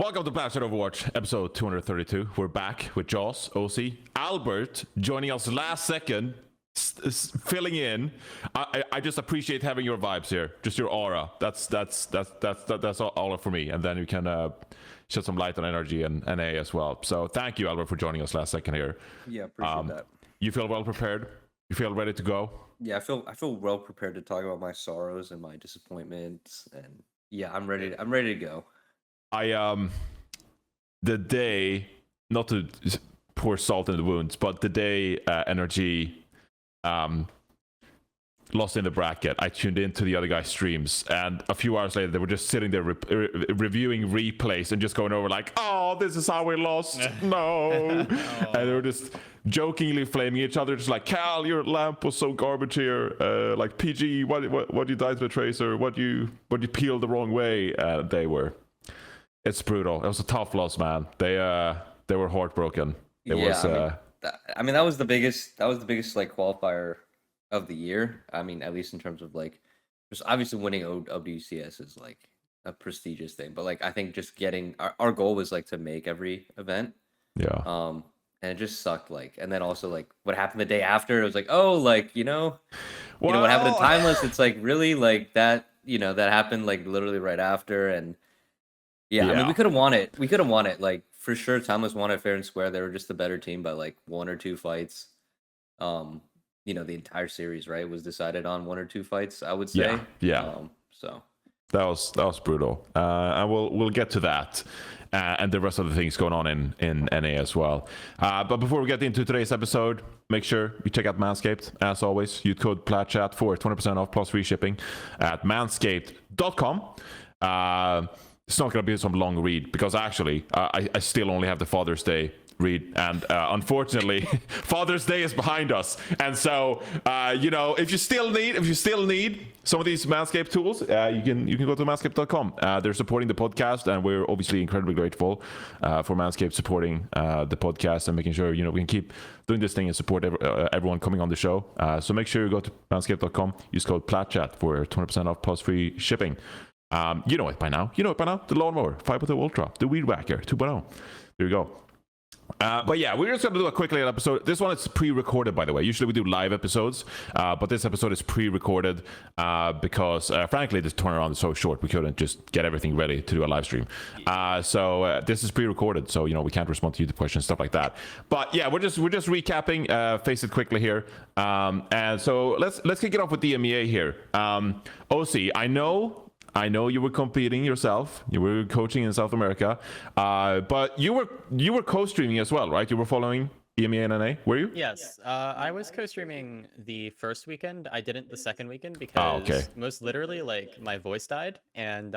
Welcome to Plat Chat Overwatch, episode 232. We're back with Joss, OC, Albert joining us last second, filling in. I just appreciate having your vibes here, just your aura. That's all for me. And then you can shed some light on energy and NA as well. So thank you, Albert, for joining us last second here. Yeah, appreciate that. You feel well prepared? You feel ready to go? Yeah, I feel well prepared to talk about my sorrows and my disappointments, and yeah, I'm ready to go. The day, not to pour salt in the wounds, but the day energy lost in the bracket, I tuned into the other guy's streams, and a few hours later they were just sitting there reviewing replays and just going over like, oh, this is how we lost. No. And they were just jokingly flaming each other, just like, Cal, your lamp was so garbage here, like PG, what you died to the tracer, what you peeled the wrong way. It's brutal. It was a tough loss, man. They were heartbroken. That was the biggest like qualifier of the year. I mean, at least in terms of like, just obviously winning OWCS is like a prestigious thing, but like I think just getting our goal was like to make every event. Yeah. And it just sucked. Like, and then also like what happened the day after, it was like, oh, like what happened in Timeless? It's like really like that. That happened like literally right after, and yeah. I mean, we could have won it. Like for sure, Timeless won it fair and square. They were just the better team by like one or two fights. The entire series, right, was decided on one or two fights, I would say. Yeah. So that was brutal. And we'll get to that and the rest of the things going on in NA as well. But before we get into today's episode, make sure you check out Manscaped. As always, use code Plat Chat for 20% off plus free shipping at manscaped.com. It's not going to be some long read because actually I still only have the Father's Day read, and unfortunately Father's Day is behind us, and so if you still need some of these Manscaped tools, you can go to manscaped.com. They're supporting the podcast, and we're obviously incredibly grateful for Manscaped supporting the podcast and making sure we can keep doing this thing and support everyone coming on the show. So make sure you go to manscaped.com, use code PLATCHAT for 20% off plus free shipping. You know it by now. The lawnmower 5.0 Ultra, the Weed Whacker 2.0. There you go. But yeah, we're just going to do a quick little episode. This one is pre-recorded, by the way. Usually we do live episodes, but this episode is pre-recorded because, frankly, this turnaround is so short. We couldn't just get everything ready to do a live stream. So this is pre-recorded, so we can't respond to YouTube questions, stuff like that. But yeah, we're just recapping. Face it quickly here, and so let's kick it off with the EMEA here. OC, I know you were competing yourself. You were coaching in South America, but you were co-streaming as well, right? You were following EMEA and NA, were you? Yes, I was co-streaming the first weekend. I didn't the second weekend because most literally, like, my voice died, and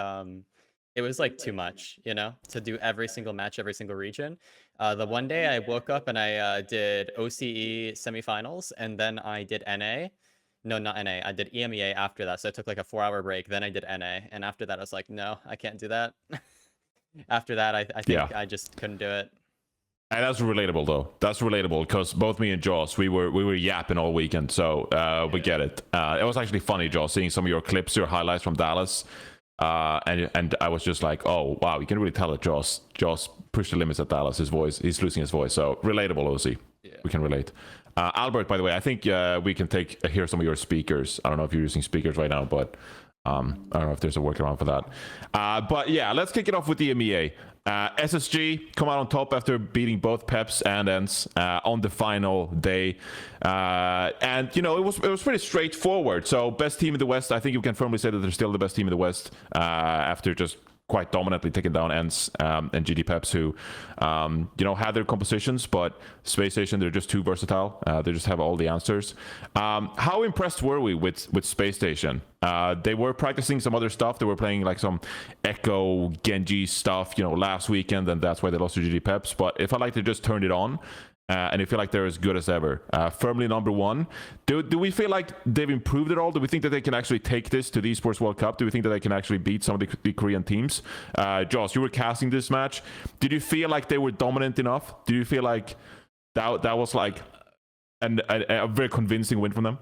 it was like too much, to do every single match, every single region. The one day I woke up and I did OCE semifinals, and then I did NA. No, not NA. I did EMEA after that. So I took like a 4-hour break. Then I did NA. And after that, I was like, no, I can't do that. After that, I think I just couldn't do it. And that's relatable, though. That's relatable because both me and Joss, we were yapping all weekend. So we get it. It was actually funny, Joss, seeing some of your clips, your highlights from Dallas. And I was just like, oh, wow, you can really tell that Joss pushed the limits at Dallas. He's losing his voice. So relatable, OC. Yeah. We can relate. Albert, by the way, I think we can hear some of your speakers. I don't know if you're using speakers right now, but I don't know if there's a workaround for that. But yeah, let's kick it off with the EMEA. SSG come out on top after beating both Peps and Ents on the final day. And, it was pretty straightforward. So best team in the West, I think you can firmly say that they're still the best team in the West after just quite dominantly taking down Ents and GD Peps, who had their compositions, but Spacestation, they're just too versatile. They just have all the answers. How impressed were we with Spacestation? They were practicing some other stuff. They were playing like some Echo Genji stuff last weekend, and that's why they lost to GD Peps, but it felt like they just turned it on. And I feel like they're as good as ever. Firmly number one. Do we feel like they've improved at all? Do we think that they can actually take this to the Esports World Cup? Do we think that they can actually beat some of the Korean teams? Joss, you were casting this match. Did you feel like they were dominant enough? Do you feel like that was like a very convincing win from them?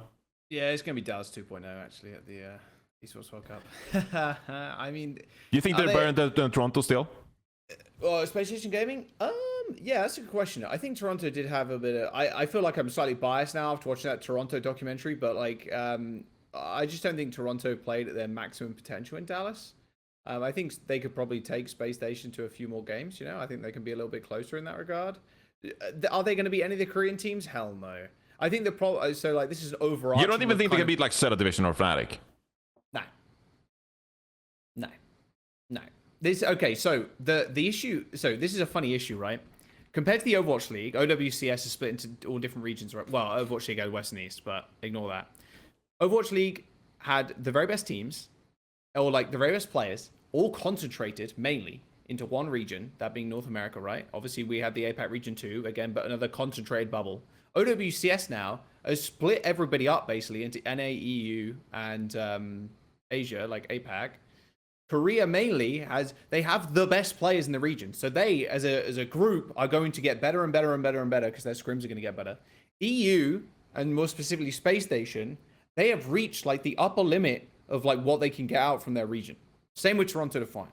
Yeah, it's going to be Dallas 2.0 actually at the Esports World Cup. I mean... You think they're better than Toronto still? Spacestation Gaming? Yeah, that's a good question. I think Toronto did have a bit of... I feel like I'm slightly biased now after watching that Toronto documentary, but like, I just don't think Toronto played at their maximum potential in Dallas. I think they could probably take Space Station to a few more games, you know? I think they can be a little bit closer in that regard. Are they going to beat any of the Korean teams? Hell no. I think the problem... So, like, this is overarching... You don't even think they can beat, like, Zeta Division or Fnatic? No. Okay, so the issue... So, this is a funny issue, right? Compared to the Overwatch League, OWCS is split into all different regions, right? Well, Overwatch League goes West and East, but ignore that. Overwatch League had the very best teams, or like the very best players, all concentrated mainly into one region, that being North America, right? Obviously, we had the APAC region too, again, but another concentrated bubble. OWCS now has split everybody up basically into NA, EU, and Asia, like APAC. Korea mainly they have the best players in the region, so they as a group are going to get better and better and better and better because their scrims are going to get better. EU and more specifically Space Station, they have reached like the upper limit of like what they can get out from their region. Same with Toronto Defiant.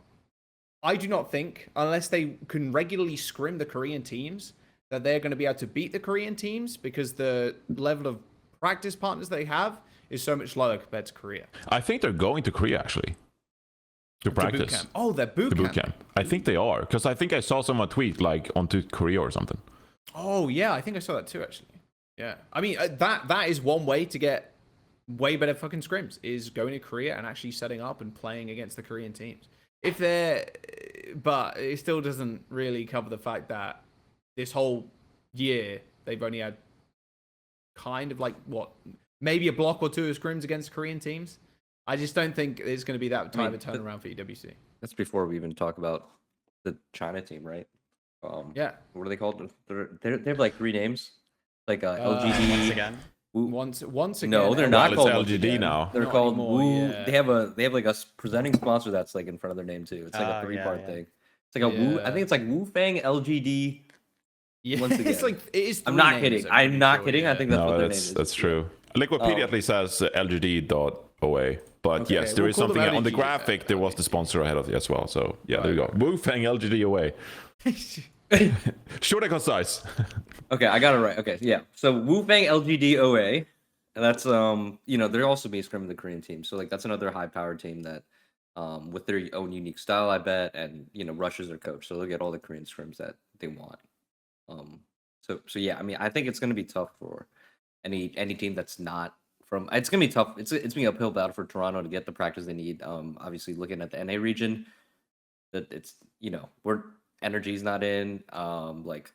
I do not think, unless they can regularly scrim the Korean teams, that they're going to be able to beat the Korean teams because the level of practice partners they have is so much lower compared to Korea. I think they're going to Korea actually. To practice. Boot camp. Oh, they're boot camp. I think they are, because I think I saw someone tweet like onto Korea or something. Oh yeah, I think I saw that too actually. Yeah, I mean that is one way to get way better fucking scrims, is going to Korea and actually setting up and playing against the Korean teams. But it still doesn't really cover the fact that this whole year they've only had kind of like maybe a block or two of scrims against Korean teams. I just don't think it's going to be that type of turnaround for EWC. That's before we even talk about the China team, right? Yeah. What are they called? They have like 3 names, like LGD. Once again. Once again. No, they're not called LGD now. They're Not called anymore, Woo. yeah. They have like a presenting sponsor that's like in front of their name too. It's like a 3-part thing. It's like a Woo. I think it's like Wu Fang LGD. Yeah, Once again. it's like it is. I'm not kidding. I'm not kidding. I think that's what their name is. That's true. Liquipedia at least says LGD.OA. But Okay, yes, there we'll is call them something on the LGD, graphic. There was the sponsor ahead of it as well. So yeah, there you go. Right. Wufang LGD away. Short and concise. Okay, I got it right. Okay, yeah. So Wu Fang LGD OA, and that's they're also being scrimming the Korean team. So like that's another high-powered team that with their own unique style, I bet, and Rush is their coach, so they'll get all the Korean scrims that they want. So yeah, I mean, I think it's gonna be tough for any team that's not from. It's gonna be tough. It's being an uphill battle for Toronto to get the practice they need. Obviously looking at the NA region, that it's where Energy's not in. Like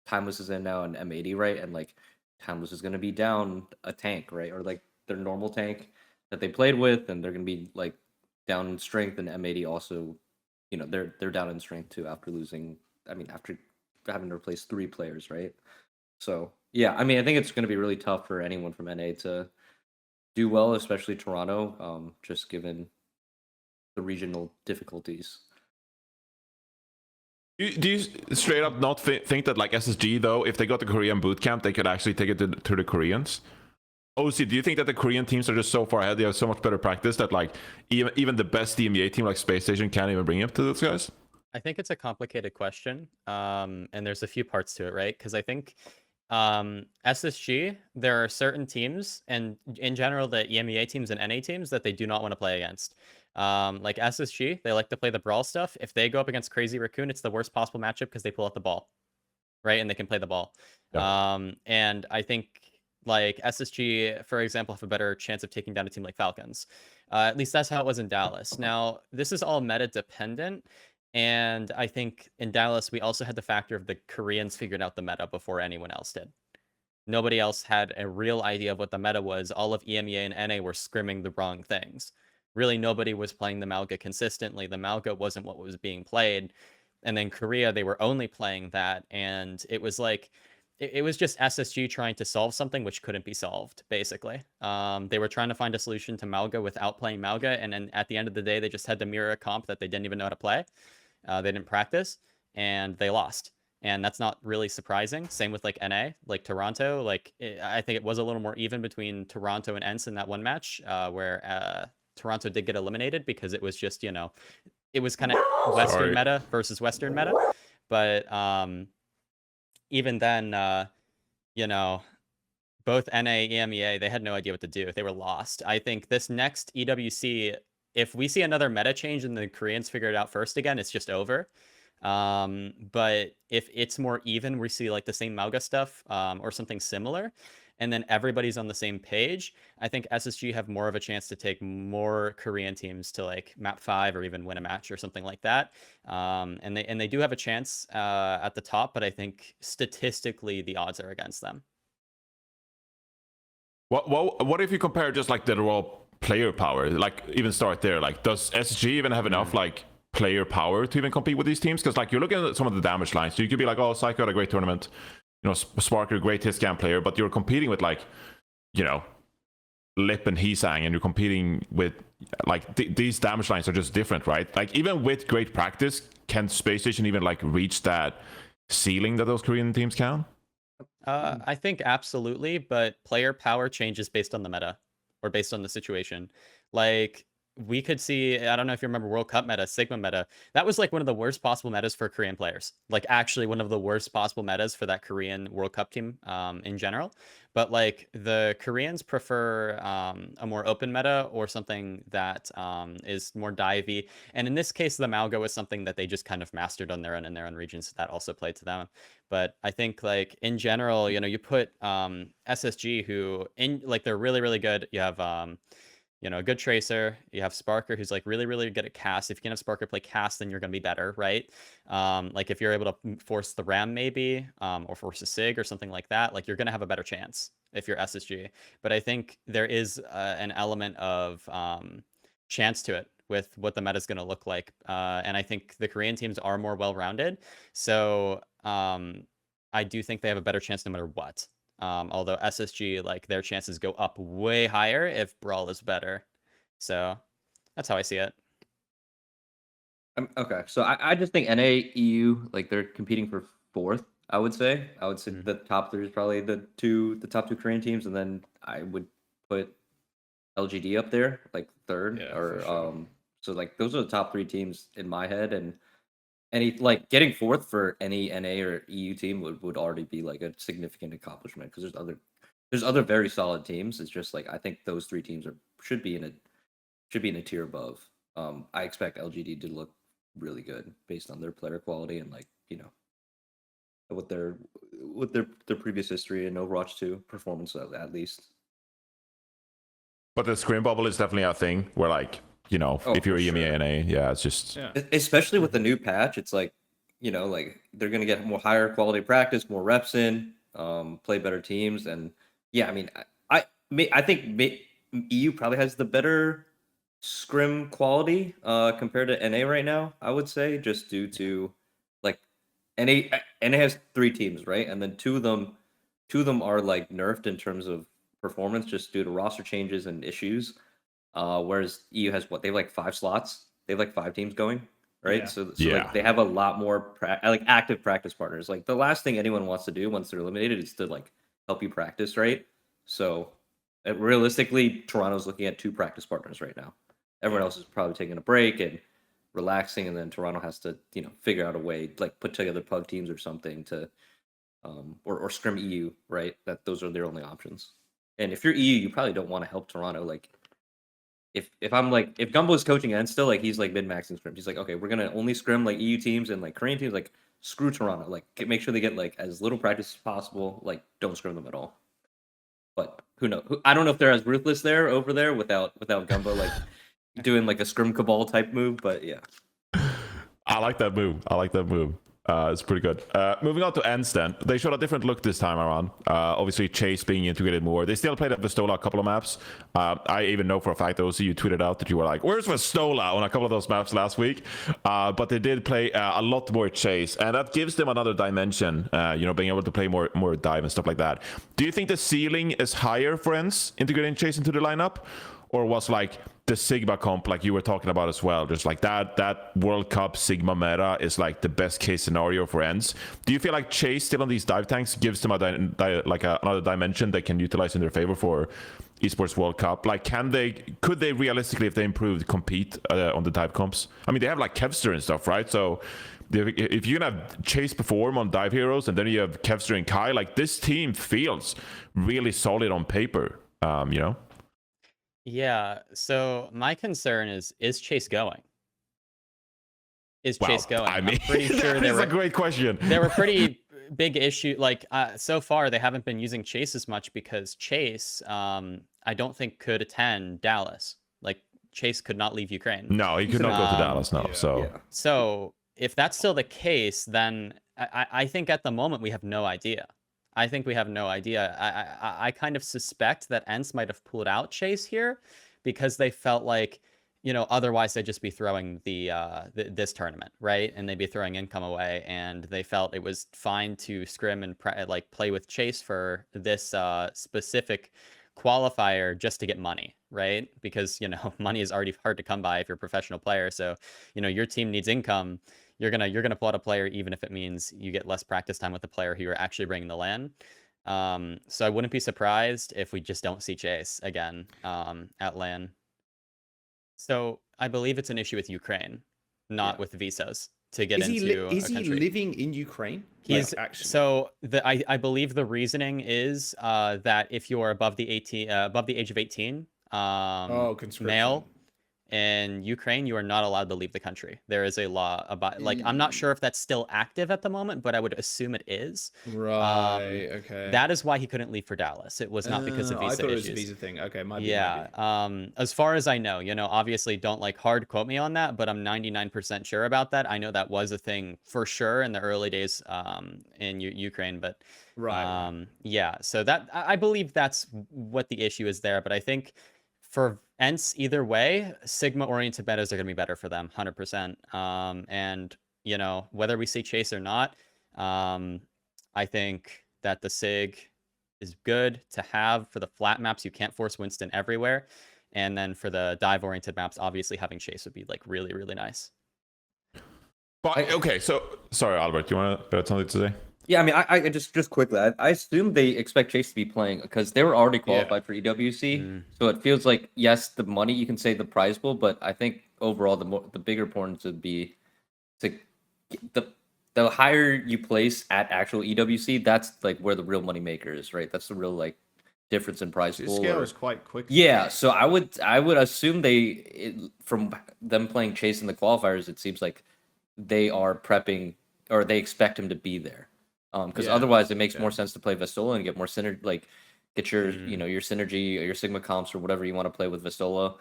Timeless is in now, and M80, right? And like Timeless is gonna be down a tank, right? Or like their normal tank that they played with, and they're gonna be like down in strength, and M80 also, they're down in strength too after losing. I mean, after having to replace 3 players, right? So yeah, I mean, I think it's going to be really tough for anyone from NA to do well, especially Toronto, just given the regional difficulties. Do you straight up not think that like SSG though, if they got the Korean boot camp, they could actually take it to the Koreans? OC, do you think that the Korean teams are just so far ahead, they have so much better practice that like even the best DMEA team like Space Station can't even bring it to those guys? I think it's a complicated question, and there's a few parts to it, right? Because I think SSG, there are certain teams, and in general, the EMEA teams and NA teams that they do not want to play against. Like SSG, they like to play the brawl stuff. If they go up against Crazy Raccoon, it's the worst possible matchup because they pull out the ball, right? And they can play the ball. Yeah. And I think like SSG, for example, have a better chance of taking down a team like Falcons. At least that's how it was in Dallas. Now, this is all meta dependent. And I think in Dallas, we also had the factor of the Koreans figured out the meta before anyone else did. Nobody else had a real idea of what the meta was. All of EMEA and NA were scrimming the wrong things. Really, nobody was playing the Malga consistently. The Malga wasn't what was being played. And then Korea, they were only playing that. And it was like, it was just SSG trying to solve something which couldn't be solved, basically. They were trying to find a solution to Malga without playing Malga. And then at the end of the day, they just had to mirror a comp that they didn't even know how to play. They didn't practice, and they lost. And that's not really surprising. Same with like NA, like Toronto. Like I think it was a little more even between Toronto and ENCE in that one match, where Toronto did get eliminated because it was just it was kind of Western meta versus Western meta. But even then, you know, both NA, EMEA, they had no idea what to do. They were lost. I think this next EWC, if we see another meta change and the Koreans figure it out first again, it's just over. But if it's more even, we see like the same Mauga stuff or something similar, and then everybody's on the same page, I think SSG have more of a chance to take more Korean teams to like map 5 or even win a match or something like that. And they do have a chance at the top, but I think statistically the odds are against them. What if you compare just like the raw player power? Like even start there. Like does SSG even have enough like player power to even compete with these teams? Because like you're looking at some of the damage lines, so you could be like, oh, Psycho had a great tournament, you know, Sparker, a great hit scan player, but you're competing with like, you know, Lip and Heesang, and you're competing with like these damage lines are just different, right? Like even with great practice, can Spacestation even like reach that ceiling that those Korean teams can? I think absolutely, but player power changes based on the meta or based on the situation. Like we could see, I don't know if you remember World Cup meta, Sigma meta. That was like one of the worst possible metas for Korean players. Like actually one of the worst possible metas for that Korean World Cup team in general. But like the Koreans prefer a more open meta or something that is more divey. And in this case, the Mauga was something that they just kind of mastered on their own in their own regions. So that also played to them. But I think like in general, you know, you put SSG who in like they're really, really good. You have you know, a good tracer. You have Sparker, who's like really, really good at cast. If you can have Sparker play cast, then you're going to be better, right? Like if you're able to force the Ram maybe, or force a Sig or something like that, like you're going to have a better chance if you're SSG. But I think there is an element of chance to it with what the meta is going to look like. And I think the Korean teams are more well-rounded. So I do think they have a better chance no matter what. Although SSG, like their chances go up way higher if Brawl is better. So that's how I see it. Okay, so I just think NA, EU, like they're competing for 4th. I would say the top 3 is probably the top 2 Korean teams, and then I would put LGD up there like 3rd, or sure. So like those are the top 3 teams in my head, and any like getting 4th for any NA or EU team would already be like a significant accomplishment, because there's other very solid teams. It's just like I think those 3 teams should be in a tier above. I expect LGD to look really good based on their player quality and like, you know, with their previous history in Overwatch 2 performance at least. But the scrim bubble is definitely a thing where like, you know, if you're EMEA NA, yeah, it's just especially with the new patch, it's like, you know, like they're gonna get more higher quality practice, more reps in, play better teams, and yeah, I mean, I think EU probably has the better scrim quality compared to NA right now. I would say just due to like NA has 3 teams, right, and then two of them are like nerfed in terms of performance just due to roster changes and issues. Whereas EU has they have like 5 slots. They have like 5 teams going, right? So like they have a lot more like active practice partners. Like the last thing anyone wants to do once they're eliminated is to like help you practice, right? So realistically, Toronto's looking at 2 practice partners right now. Everyone else is probably taking a break and relaxing, and then Toronto has to, you know, figure out a way, like put together pug teams or something to, or scrim EU, right? That those are their only options. And if you're EU, you probably don't want to help Toronto. Like if I'm like, if Gumbo is coaching and still like he's like min-maxing scrims, he's like, okay, we're gonna only scrim like EU teams and like Korean teams. Like screw Toronto. Like make sure they get like as little practice as possible. Like don't scrim them at all. But who knows? I don't know if they're as ruthless over there without Gumbo like doing like a scrim cabal type move. But yeah, I like that move. It's pretty good. Moving on to Ends then. They showed a different look this time around. Obviously, Chase being integrated more. They still played at Vistola a couple of maps. I even know for a fact, those of you tweeted out that you were like, where's Vistola on a couple of those maps last week? But they did play a lot more Chase. And that gives them another dimension, you know, being able to play more dive and stuff like that. Do you think the ceiling is higher for Ends integrating Chase into the lineup? Or was like the Sigma comp, like you were talking about as well, just like that World Cup Sigma meta is like the best case scenario for ENCE. Do you feel like Chase still on these dive tanks gives them another dimension they can utilize in their favor for Esports World Cup? Like, could they realistically, if they improved, compete on the dive comps? I mean, they have like Kevster and stuff, right? So if you can have Chase perform on Dive Heroes and then you have Kevster and Kai, like this team feels really solid on paper, you know? Yeah, so my concern is Chase going? Is Chase going? I mean, I'm pretty sure that is a great question. There were pretty big issue, like so far they haven't been using Chase as much because Chase, I don't think could attend Dallas. Like Chase could not leave Ukraine. No, he could not go to Dallas. No, So if that's still the case, then I think at the moment we have no idea. I think we have no idea. I kind of suspect that ENCE might have pulled out Chase here because they felt like, you know, otherwise they'd just be throwing this tournament, right? And they'd be throwing income away, and they felt it was fine to scrim and play with Chase for this specific qualifier just to get money, right? Because, you know, money is already hard to come by if you're a professional player. So, you know, your team needs income. You're gonna pull out a player even if it means you get less practice time with the player who you're actually bringing to LAN. So I wouldn't be surprised if we just don't see Chase again at LAN. So I believe it's an issue with Ukraine, not with visas to get into a country. Is he living in Ukraine? He's actually. So I believe the reasoning is that if you're above the age of 18, male, in Ukraine, you are not allowed to leave the country. There is a law about, like, I'm not sure if that's still active at the moment, but I would assume it is. Right. Okay. That is why he couldn't leave for Dallas. It was not because of visa issues. I thought it was a visa thing. Okay. As far as I know, you know, obviously don't like hard quote me on that, but I'm 99% sure about that. I know that was a thing for sure in the early days in Ukraine, but yeah. So that I believe that's what the issue is there. But I think for ENCE, either way, Sigma-oriented metas are going to be better for them, 100%. And, you know, whether we see Chase or not, I think that the Sig is good to have for the flat maps. You can't force Winston everywhere. And then for the dive-oriented maps, obviously having Chase would be, like, really, really nice. But, okay, so, sorry, Albert, do you want to have something to say? Yeah, I mean, I just quickly, I assume they expect Chase to be playing because they were already qualified for EWC. So it feels like, yes, the money, you can say the prize pool, but I think overall the bigger importance would be to the higher you place at actual EWC, that's like where the real money maker is, right? That's the real like difference in prize pool. Scale is quite quick. Yeah, so I would assume from them playing Chase in the qualifiers, it seems like they are prepping or they expect him to be there. Because otherwise it makes more sense to play Vistola and get more synergy, like get your you know your synergy or your Sigma comps or whatever you want to play with Vistola.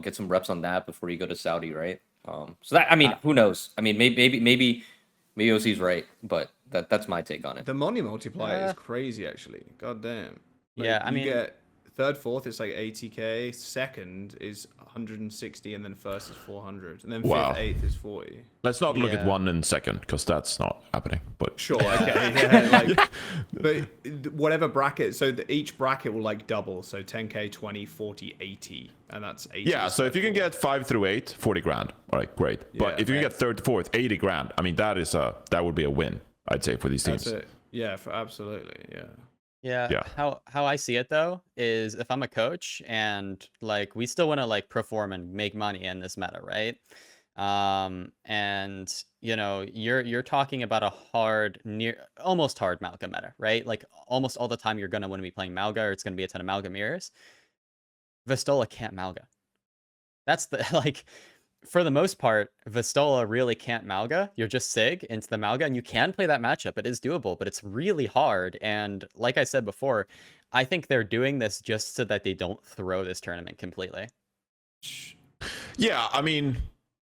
Get some reps on that before you go to Saudi, right? So that, I mean, who knows? I mean, maybe OC's right, but that's my take on it. The money multiplier is crazy, actually. God damn. Like, yeah, I mean, get third, fourth, it's like 80k. Second is 160, and then first is 400, and then fifth, eighth is 40. Let's not look at one in second because that's not happening. But sure, okay, but whatever bracket, so each bracket will like double. So 10k, 20, 40, 80, and that's 80. Yeah, so if you can get 5 through 8, 40 grand. All right, great. But if you can get third, fourth, 80 grand. I mean, that would be a win, I'd say, for these teams. That's it. Yeah, absolutely. Yeah. How I see it though is if I'm a coach and like we still want to like perform and make money in this meta, right? And you know, you're talking about a almost hard Malga meta, right? Like almost all the time you're gonna want to be playing Malga or it's gonna be a ton of Malga mirrors. Vistola can't Malga. That's the like for the most part, Vistola really can't Malga. You're just Sig into the Malga, and you can play that matchup. It is doable, but it's really hard. And like I said before, I think they're doing this just so that they don't throw this tournament completely. Yeah, I mean,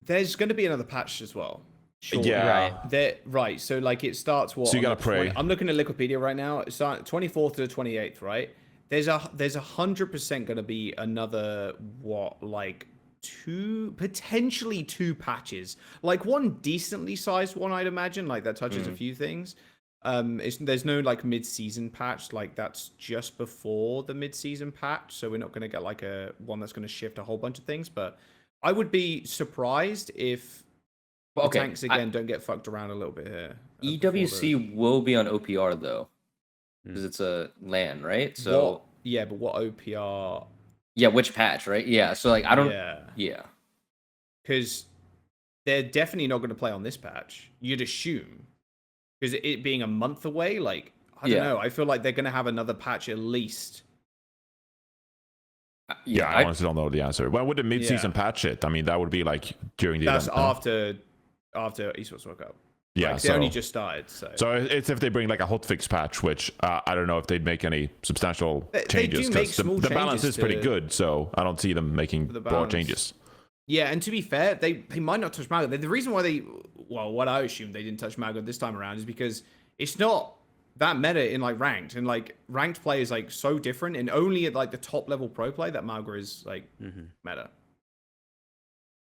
there's going to be another patch as well. Sure. Yeah, right. So like it starts what? So you gotta pray. I'm looking at Wikipedia right now. It starts 24th to the 28th, right? There's 100% going to be another potentially two patches, like one decently sized one, I'd imagine, like that touches a few things, There's no like mid-season patch, like that's just before the mid-season patch, so we're not going to get like a one that's going to shift a whole bunch of things. But I would be surprised if the tanks again don't get fucked around a little bit here. EWC will be on OPR though, because it's a LAN, right? So but what OPR? Yeah, which patch, right? Yeah, so like I don't. Yeah. Because they're definitely not going to play on this patch. You'd assume. Because it being a month away, like, I don't know. I feel like they're going to have another patch at least. I honestly don't know the answer. When would the mid-season patch it? I mean, that would be like during the event. That's after Esports World Cup. Yeah, like, they only just started. So it's if they bring like a hotfix patch, which I don't know if they'd make any substantial changes. Because the balance is pretty good, so I don't see them making broad changes. Yeah, and to be fair, they might not touch Malga. The reason why what I assume they didn't touch Malga this time around is because it's not that meta in like ranked, and like ranked play is like so different, and only at like the top level pro play that Malga is like meta.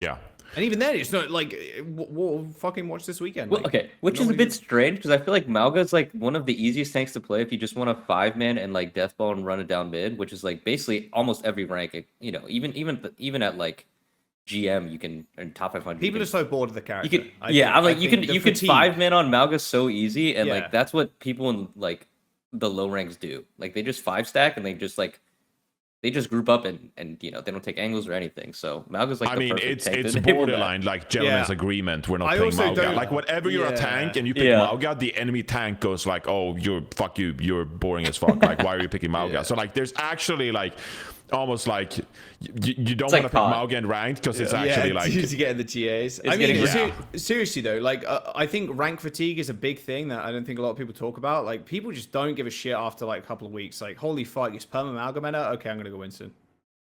Yeah, and even then, it's not like we'll fucking watch this weekend. Well, like, which is a bit strange because I feel like Malga is like one of the easiest tanks to play if you just want a 5-man and like deathball and run it down mid, which is like basically almost every rank. You know, even at like GM, you can in top 500. People are so bored of the character. You could 5-man on Malga so easy, and like that's what people in like the low ranks do. Like they just 5-stack and they just group up and you know they don't take angles or anything. So Malga's like it's borderline like gentleman's agreement. We're not playing Malga. Like whatever you're a tank and you pick Malga, the enemy tank goes like, oh, you're boring as fuck. Like why are you picking Malga? So like there's actually like almost like you don't want to pick Malga in ranked because it's actually like to get in the GAs. I mean, seriously though, like I think rank fatigue is a big thing that I don't think a lot of people talk about. Like people just don't give a shit after like a couple of weeks. Like holy fuck, it's perma Malga meta. Okay, I'm gonna go Winston.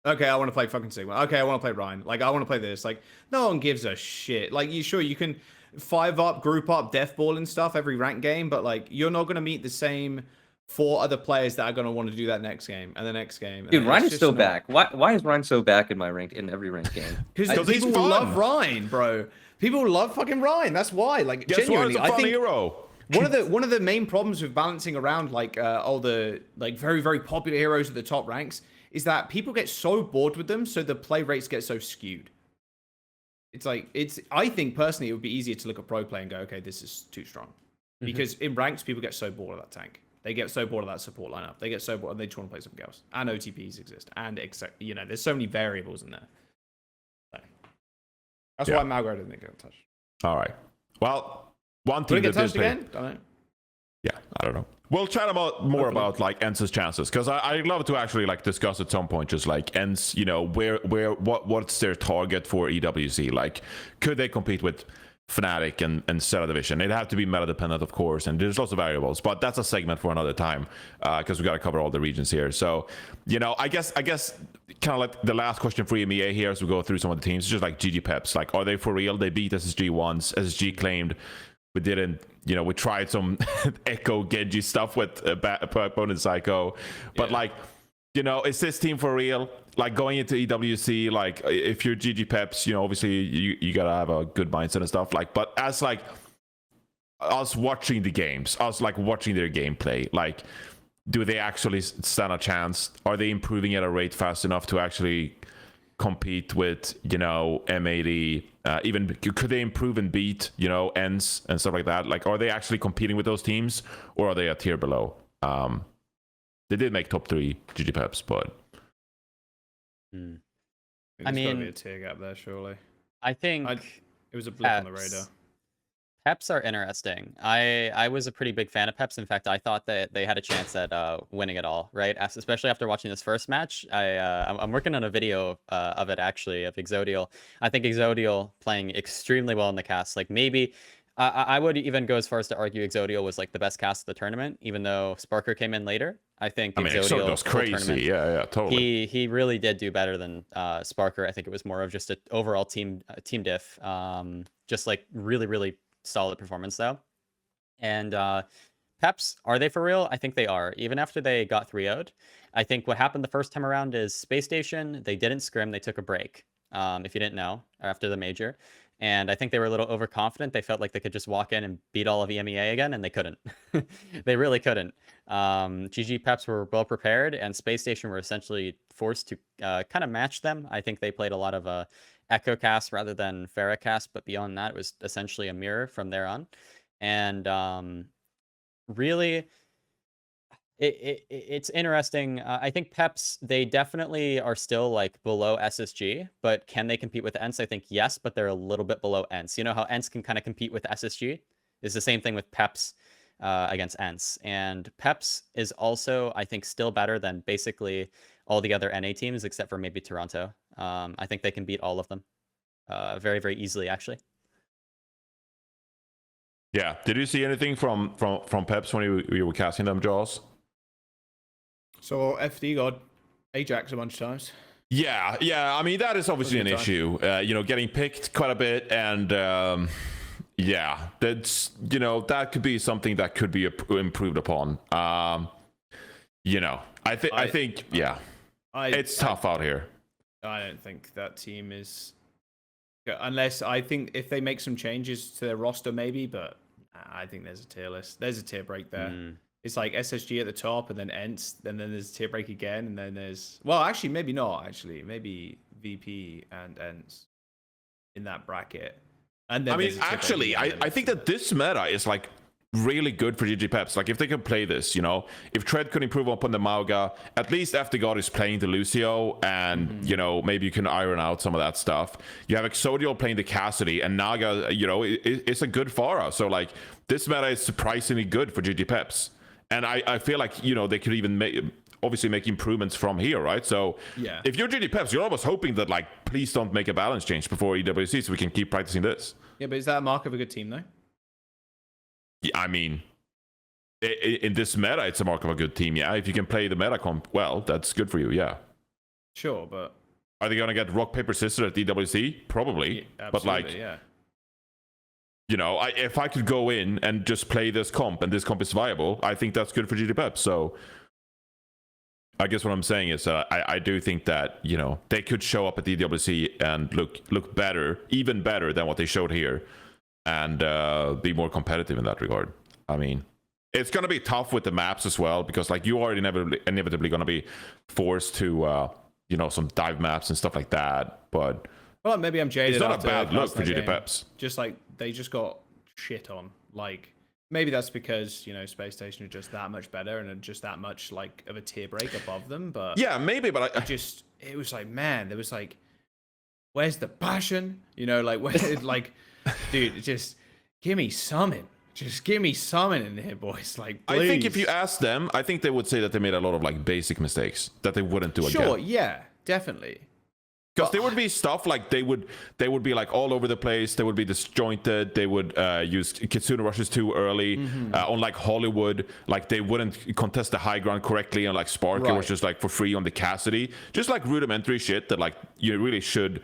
Okay, I want to play fucking Sigma. Okay, I want to play Ryan. Like I want to play this. Like no one gives a shit. Like you can 5-up, group up, deathball and stuff every rank game, but like you're not gonna meet the same 4 other players that are going to want to do that next game and the next game. Dude, Ryan is still back. Why is Ryan so back in every ranked game? Because people love Ryan, bro. People love fucking Ryan. That's why. Like, genuinely, I think hero. one of the main problems with balancing around like all the like very very popular heroes at the top ranks is that people get so bored with them, so the play rates get so skewed. It's like I think personally it would be easier to look at pro play and go, okay, this is too strong, because in ranks people get so bored of that tank. They get so bored of that support lineup. They get so bored, and they just want to play something else. And OTPs exist, and you know, there's so many variables in there. So, that's why Malga didn't get touched. All right. Well, one team that touched again. Don't know. Yeah, I don't know. We'll chat more about like ENCE's chances, because I'd love to actually like discuss at some point just like ENCE, you know, what's their target for EWC? Like, could they compete with Fnatic and Zeta Division? It'd have to be meta dependent, of course, and there's lots of variables, but that's a segment for another time, because we got to cover all the regions here. So, you know, I guess kind of like the last question for EMEA here as we go through some of the teams, just like GG Peps, like, are they for real? They beat SSG once. SSG claimed we didn't, you know, we tried some Echo Genji stuff with opponent Psycho, but like, you know, is this team for real? Like going into EWC, like if you're GG Peps, you know, obviously you gotta have a good mindset and stuff. Like, but as like us watching the games, us like watching their gameplay, like, do they actually stand a chance? Are they improving at a rate fast enough to actually compete with, you know, M80? Even could they improve and beat, you know, ENCE and stuff like that? Like, are they actually competing with those teams, or are they a tier below? They did make top 3 GG Peps, but I mean, be a tier gap there, surely. I think it was a blip on the radar. Peps are interesting. I was a pretty big fan of Peps. In fact, I thought that they had a chance at winning it all, right? Especially after watching this first match. I'm working on a video of it, actually, of Exodial. I think Exodial playing extremely well in the cast. Like, maybe I would even go as far as to argue Exodial was like the best cast of the tournament, even though Sparker came in later. I think Exodial was crazy. Yeah, totally. He really did do better than Sparker. I think it was more of just an overall team diff. Just like really solid performance though. And Peps, are they for real? I think they are. Even after they got 3-0'd, I think what happened the first time around is Spacestation, they didn't scrim, they took a break. If you didn't know, after the major. And I think they were a little overconfident. They felt like they could just walk in and beat all of EMEA again, and they couldn't. They really couldn't. GG Peps were well prepared, and Spacestation were essentially forced to kind of match them. I think they played a lot of Echo Cast rather than Farrahcast, but beyond that, it was essentially a mirror from there on. And really, it's interesting. I think Peps, they definitely are still like below SSG, but can they compete with ENCE? I think yes, but they're a little bit below ENCE. You know how ENCE can kind of compete with SSG? It's the same thing with Peps against ENCE. And Peps is also, I think, still better than basically all the other NA teams, except for maybe Toronto. I think they can beat all of them very, very easily, actually. Yeah. Did you see anything from Peps when you were casting them, Jaws? So FD got Ajax a bunch of times. Yeah. I mean, that is obviously an issue. Getting picked quite a bit, and yeah, that's that could be something that could be improved upon. I think it's tough out here. I don't think that team is, unless I think if they make some changes to their roster, maybe. But I think there's a tier list. There's a tier break there. It's like SSG at the top, and then ENCE, and then there's tier break again, and then there's actually maybe not. Actually, maybe VP and ENCE in that bracket. And then I think that this meta is like really good for GG Peps. Like if they can play this, if Tread could improve upon the Mauga, at least FTGod is playing the Lucio, and maybe you can iron out some of that stuff. You have Exodio playing the Cassidy, and Naga, it's a good Pharah. So like this meta is surprisingly good for GG Peps. And I feel like, they could even make improvements from here, right? So yeah, if you're GG Peps, you're almost hoping that, like, please don't make a balance change before EWC so we can keep practicing this. Yeah, but is that a mark of a good team, though? Yeah, I mean, in this meta, it's a mark of a good team, yeah. If you can play the meta comp well, that's good for you, yeah. Sure, but... Are they going to get rock, paper, scissors at EWC? Probably. Yeah, but, like... yeah. If I could go in and just play this comp, and this comp is viable, I think that's good for GG Peps. So I guess what I'm saying is I do think that, they could show up at the EWC and look better, even better than what they showed here, and be more competitive in that regard. I mean, it's going to be tough with the maps as well, because like you are inevitably going to be forced to, some dive maps and stuff like that. But well, maybe I'm jaded. It's not a bad look for GG Peps. Just like they just got shit on. Like maybe that's because Space Station are just that much better and are just that much like of a tier break above them. But yeah, maybe. But it was like, man, there was like, where's the passion? Like dude, just give me something. Just give me something in here, boys. Like, please. I think if you ask them, I think they would say that they made a lot of like basic mistakes that they wouldn't do again. Sure, yeah, definitely. Because there would be stuff like they would be like all over the place. They would be disjointed. They would use Kitsune rushes too early. On like Hollywood, like they wouldn't contest the high ground correctly. And like Sparker was just like for free on the Cassidy. Just like rudimentary shit that like you really should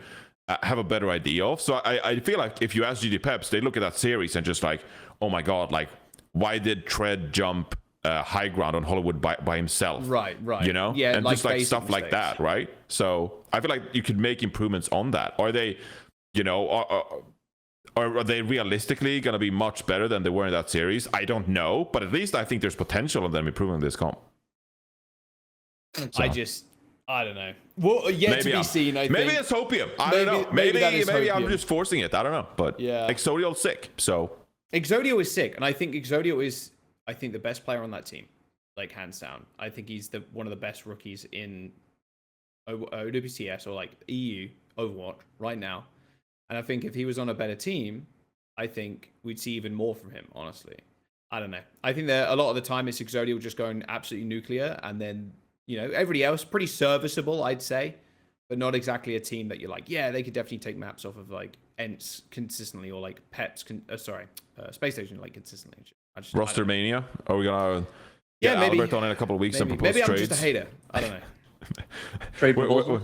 have a better idea of. So I feel like if you ask GG Peps, they look at that series and just like, oh my god, like why did Tread jump high ground on Hollywood by himself? Right. Yeah, and like just like stuff mistakes. like that, right? So I feel like you could make improvements on that. Are they, are they realistically going to be much better than they were in that series? I don't know, but at least I think there's potential of them improving this comp. So. I don't know. Well, yet to be seen. I think. Maybe it's hopium. I don't know. Maybe I'm just forcing it. I don't know. But yeah, Exodio's sick. So Exodio is sick, and I think Exodio is, the best player on that team, like hands down. I think he's one of the best rookies in OWCS or like EU Overwatch right now. And I think if he was on a better team, I think we'd see even more from him. Honestly, I don't know. I think that a lot of the time it's Exodio just going absolutely nuclear, and then everybody else pretty serviceable, I'd say, but not exactly a team that you're like, yeah, they could definitely take maps off of like ENCE consistently or like Peps, Space Station like consistently. Roster Mania? Are we gonna get maybe Albert on in a couple of weeks and propose trades? Maybe I'm just a hater. I don't know. Trade proposal.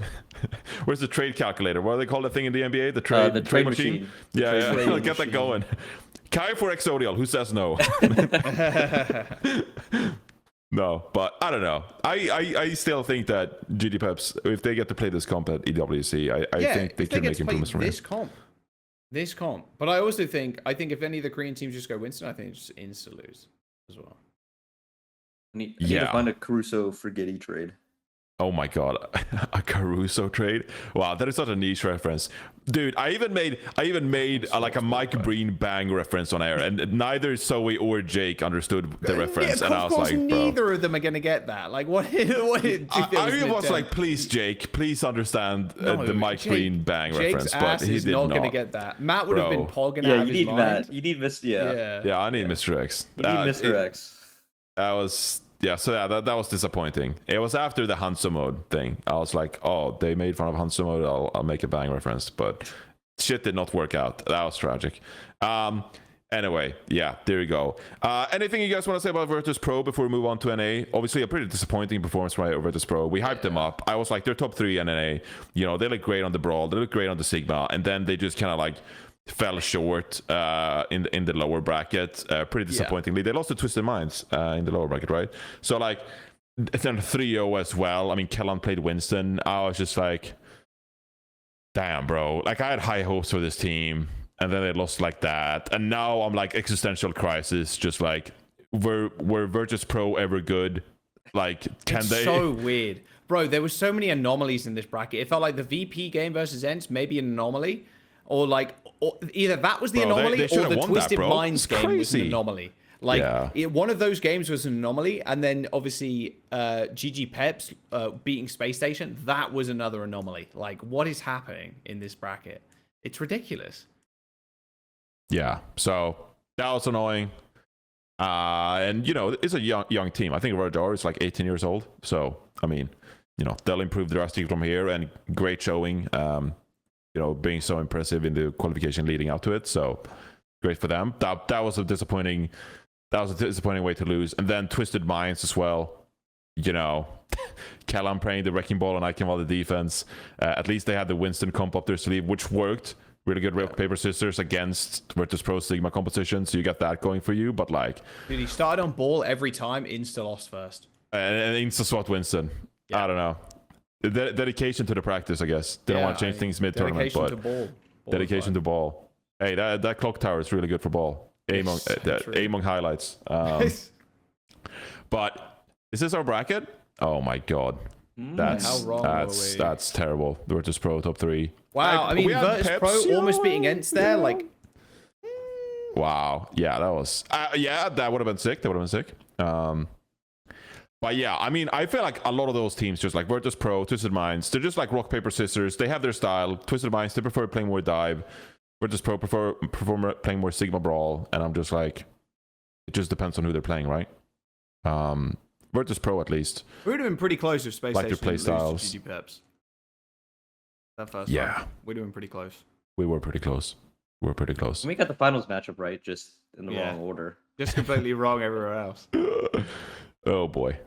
Where's the trade calculator? What do they call the thing in the NBA? The trade machine? Yeah. Get that going. Kai for Exodial. Who says no? No, but I don't know. I still think that GG Peps, if they get to play this comp at EWC, I think they can make improvements from this comp. This comp. But I also think if any of the Korean teams just go Winston, I think it's just insta lose as well. I need to find a Caruso Frigetti trade. Oh my god, a Caruso trade? Wow, that is such a niche reference, dude. I even made like a Mike Breen bang reference on air, and neither Zoe or Jake understood the reference, and I was like, neither of them are gonna get that. Like, what? I was like, please, Jake, please understand the Mike Breen bang Jake's reference, but he did not. Gonna get that. Matt would have been pogging out of his mind. Matt. You need Mr. Yeah, I need Mr. X. You need Mr. X. That was. Yeah, so yeah, that was disappointing. It was after the Hanzo mode thing. I was like, oh, they made fun of Hanzo mode. I'll make a bang reference, but shit did not work out. That was tragic. Anyway, yeah, there you go. Anything you guys want to say about Virtus Pro before we move on to NA? Obviously, a pretty disappointing performance by Virtus Pro. We hyped them up. I was like, they're top 3 in NA. You know, they look great on the Brawl. They look great on the Sigma. And then they just kind of like fell short in the lower bracket pretty disappointingly. They lost to Twisted Minds in the lower bracket, right? So like then 3-0 as well. I mean, Kellan played Winston. I was just like, damn, bro. Like, I had high hopes for this team, and then they lost like that. And now I'm like, existential crisis. Just like, were Virtus Pro ever good? Like, it's so weird, bro. There were so many anomalies in this bracket. It felt like the VP game versus Ents maybe an anomaly, or like. Or either that was the anomaly, or the Twisted Minds game was an anomaly. Like, one of those games was an anomaly, and then obviously GG Peps beating Spacestation, that was another anomaly. Like, what is happening in this bracket? It's ridiculous. Yeah, so that was annoying. And, you know, it's a young team. I think Radar is like 18 years old. So, I mean, you know, they'll improve drastically from here, and great showing. You know, being so impressive in the qualification leading up to it. So great for them. That was a disappointing way to lose. And then Twisted Minds as well. You know, Kellan playing the wrecking ball and Ikenval the defense. At least they had the Winston comp up their sleeve, which worked. Really good rock, paper, scissors against Virtus Pro Sigma composition. So you got that going for you. But like, dude, he started on ball every time, insta lost first. And insta swat Winston. Yeah. I don't know. Dedication to the practice, I guess. They don't want to change things mid-tournament, but dedication to ball. Hey, that clock tower is really good for ball. Among highlights. But is this our bracket? Oh my god, that's terrible. Virtus Pro top 3. Wow, I mean, Virtus Pro almost beating Ents there, like. Wow, yeah, that was that would have been sick. But yeah, I mean, I feel like a lot of those teams, just like Virtus Pro, Twisted Minds, they're just like rock, paper, scissors. They have their style. Twisted Minds, they prefer playing more dive. Virtus Pro prefer playing more Sigma Brawl. And I'm just like, it just depends on who they're playing, right? Virtus Pro, at least. We would have been pretty close if Spacestation like their play styles. GG Peps. That first one. We'd have been pretty close. We were pretty close. We got the finals matchup right, just in the wrong order. Just completely wrong everywhere else. Oh boy.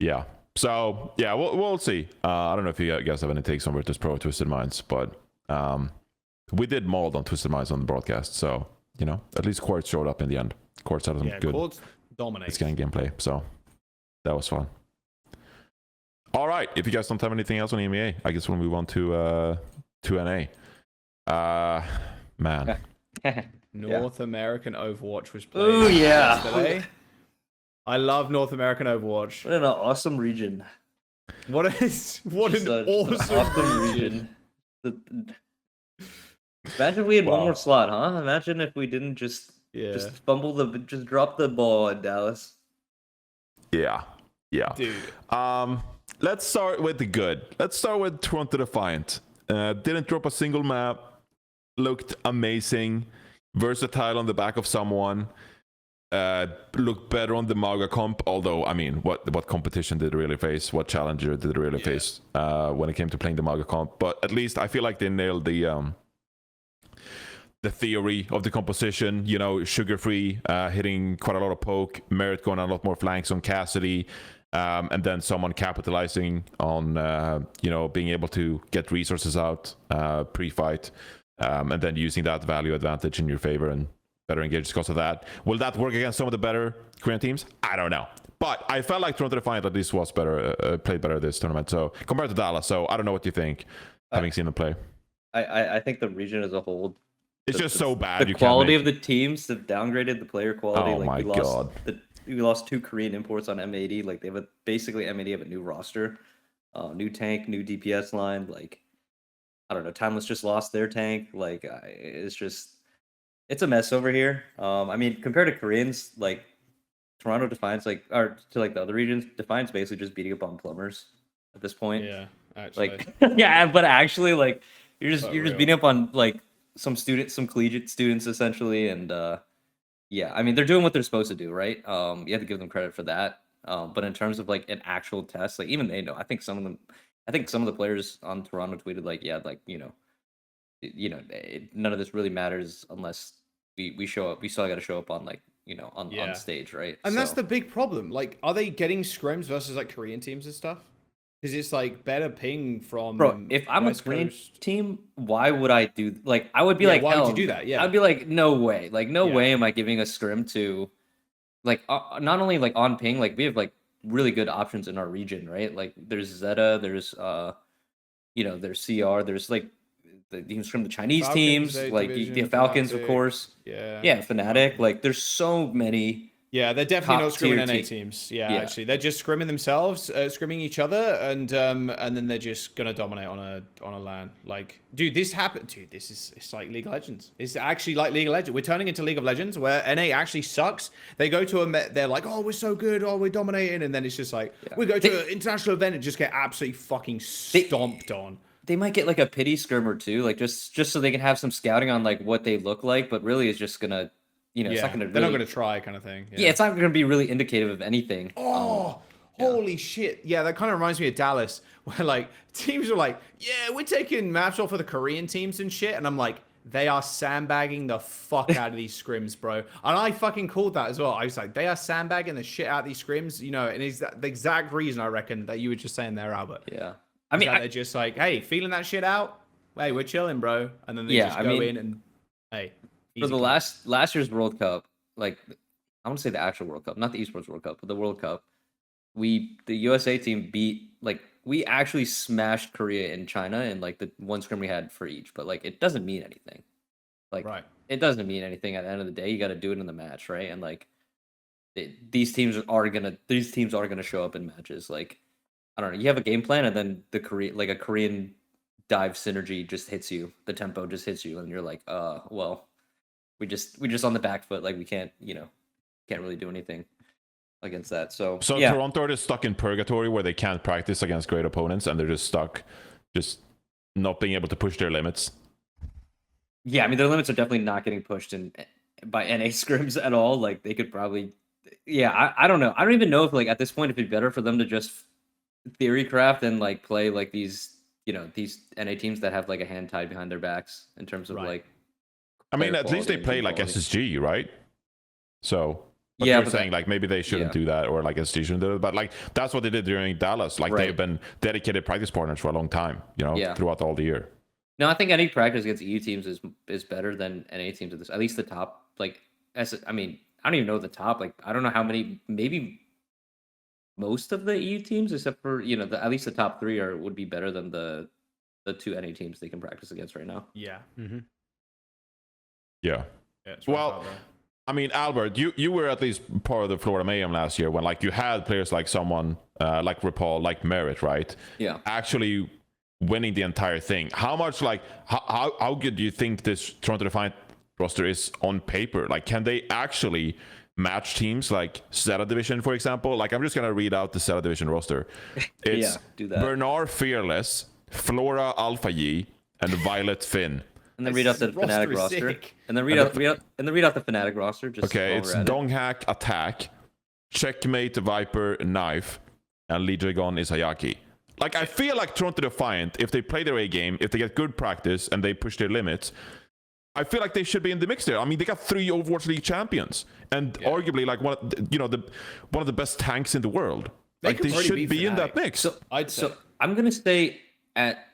Yeah. So yeah, we'll see. I don't know if you guys have any takes on Virtus Pro or Twisted Minds, but we did mold on Twisted Minds on the broadcast, so you know, at least Quartz showed up in the end. Quartz had some good dominates. It's getting gameplay, so that was fun. All right, if you guys don't have anything else on EMEA, I guess we'll move on to NA. Man. North American Overwatch was played. Oh yeah. Yesterday. I love North American Overwatch. What an awesome region. What an awesome region. Imagine if we had one more slot, huh? Imagine if we didn't just drop the ball in Dallas. Yeah. Dude. Let's start with the good. Let's start with Toronto Defiant. Didn't drop a single map. Looked amazing. Versatile on the back of someone. Looked better on the Maga comp, although I mean, what competition did they really face? What challenger did they really face when it came to playing the Maga comp? But at least I feel like they nailed the theory of the composition. You know, sugar free, hitting quite a lot of poke, Merit going on a lot more flanks on Cassidy, and then someone capitalizing on being able to get resources out pre-fight, and then using that value advantage in your favor and better engaged because of that. Will that work against some of the better Korean teams? I don't know. But I felt like Toronto Defiant at least was better, played better this tournament. So compared to Dallas. So I don't know what you think, having seen them play. I think the region as a whole, it's just so bad. The quality of the teams have downgraded the player quality. Oh like my god. We lost 2 Korean imports on M80. Like they have basically M80 have a new roster, new tank, new DPS line. Like I don't know, Timeless just lost their tank. Like it's a mess over here. I mean, compared to Koreans, like Toronto Defiance, like or to like the other regions, Defiance basically just beating up on plumbers at this point. Yeah, actually. Like yeah, but actually, like you're just beating up on like some collegiate students essentially, and yeah, I mean they're doing what they're supposed to do, right? You have to give them credit for that. But in terms of like an actual test, like even they know. I think some of the players on Toronto tweeted like, yeah, like none of this really matters unless we show up. We still got to show up on like on stage, right? And that's the big problem. Like, are they getting scrims versus like Korean teams and stuff? Because it's like better ping from. Bro, if I'm a Korean team, why would I do like? I would be like, why would you do that? Yeah, I'd be like, no way, like no way am I giving a scrim to, like not only like on ping, like we have like really good options in our region, right? Like there's Zeta, there's there's CR, there's like you can scrim the Chinese Falcons, teams, like Division, the Falcons, Fnatic, of course. Yeah, Fnatic. Like there's so many. Yeah, they're definitely not scrimming NA teams. teams. Yeah, actually, they're just scrimming themselves, scrimming each other, and then they're just gonna dominate on a LAN. Like, dude, this happened. Dude, it's like League of Legends. It's actually like League of Legends. We're turning into League of Legends where NA actually sucks. They go to they're like, oh, we're so good, oh, we're dominating, and then it's just like we go to an international event and just get absolutely fucking stomped on. They might get like a pity scrim or two, like just so they can have some scouting on like what they look like, but really it's just gonna. It's not gonna. They're not gonna try, kind of thing. Yeah, it's not gonna be really indicative of anything. Oh, holy shit! Yeah, that kind of reminds me of Dallas, where like teams are like, "Yeah, we're taking maps off for the Korean teams and shit," and I'm like, they are sandbagging the fuck out of these scrims, bro. And I fucking called that as well. I was like, they are sandbagging the shit out of these scrims, and it's the exact reason I reckon that you were just saying there, Albert. Yeah, I mean, they're just like, hey, feeling that shit out. Hey, we're chilling, bro, and then they just go in and hey. For the last year's World Cup, like I want to say the actual World Cup, not the Esports World Cup, but the World Cup, the USA team we actually smashed Korea and China in like the one scrim we had for each, but like it doesn't mean anything. Like it doesn't mean anything at the end of the day. You got to do it in the match, right? And like these teams are gonna show up in matches. Like I don't know, you have a game plan, and then a Korean dive synergy just hits you, the tempo just hits you, and you're like, well. We just on the back foot, like we can't really do anything against that. So yeah. Toronto are just stuck in purgatory where they can't practice against great opponents, and they're just stuck, just not being able to push their limits. Yeah, I mean their limits are definitely not getting pushed by NA scrims at all. Like they could probably, I don't know. I don't even know if like at this point it'd be better for them to just theory craft and like play like these NA teams that have like a hand tied behind their backs in terms of like. I mean, at least they play like SSG, right? So, but yeah, you're saying like maybe they shouldn't do that, or like SSG shouldn't do it. But like that's what they did during Dallas. Like they've been dedicated practice partners for a long time, throughout all the year. No, I think any practice against EU teams is better than NA teams at this. At least the top, like, I mean, I don't even know the top. Like, I don't know how many. Maybe most of the EU teams, except for at least the top 3 would be better than the 2 NA teams they can practice against right now. Yeah. Mm-hmm. Yeah. Well, I mean, Albert, you were at least part of the Florida Mayhem last year when like you had players like someone like Rapal, like Merit, right? Yeah. Actually winning the entire thing. How much like how good do you think this Toronto Defiant roster is on paper? Like, can they actually match teams like Zeta Division, for example? Like, I'm just gonna read out the Zeta Division roster. It's do that. Bernard Fearless, Flora Alpha G, and Violet Finn. And then read out the Fnatic roster. And then read out the Fnatic roster. Just it's Donghack Attack, Checkmate Viper Knife, and Lee Dragon is Hayaki. Like, I feel like Toronto Defiant, if they play their A game, if they get good practice and they push their limits, I feel like they should be in the mix there. I mean, they got 3 Overwatch League champions and arguably like one of the best tanks in the world. Like, they should be in that mix. So I'm gonna say at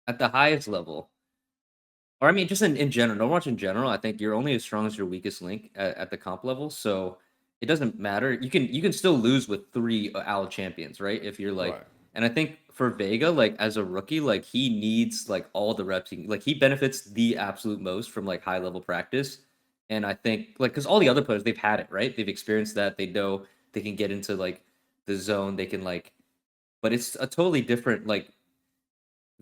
the highest level. Or I mean, just in general, Overwatch in general, I think you're only as strong as your weakest link at the comp level. So it doesn't matter. You can still lose with 3 AL champions, right? If you're like, And I think for Vega, like as a rookie, like he needs like all the reps. Like he benefits the absolute most from like high level practice. And I think like because all the other players, they've had it, right? They've experienced that. They know they can get into like the zone. They can like, but it's a totally different like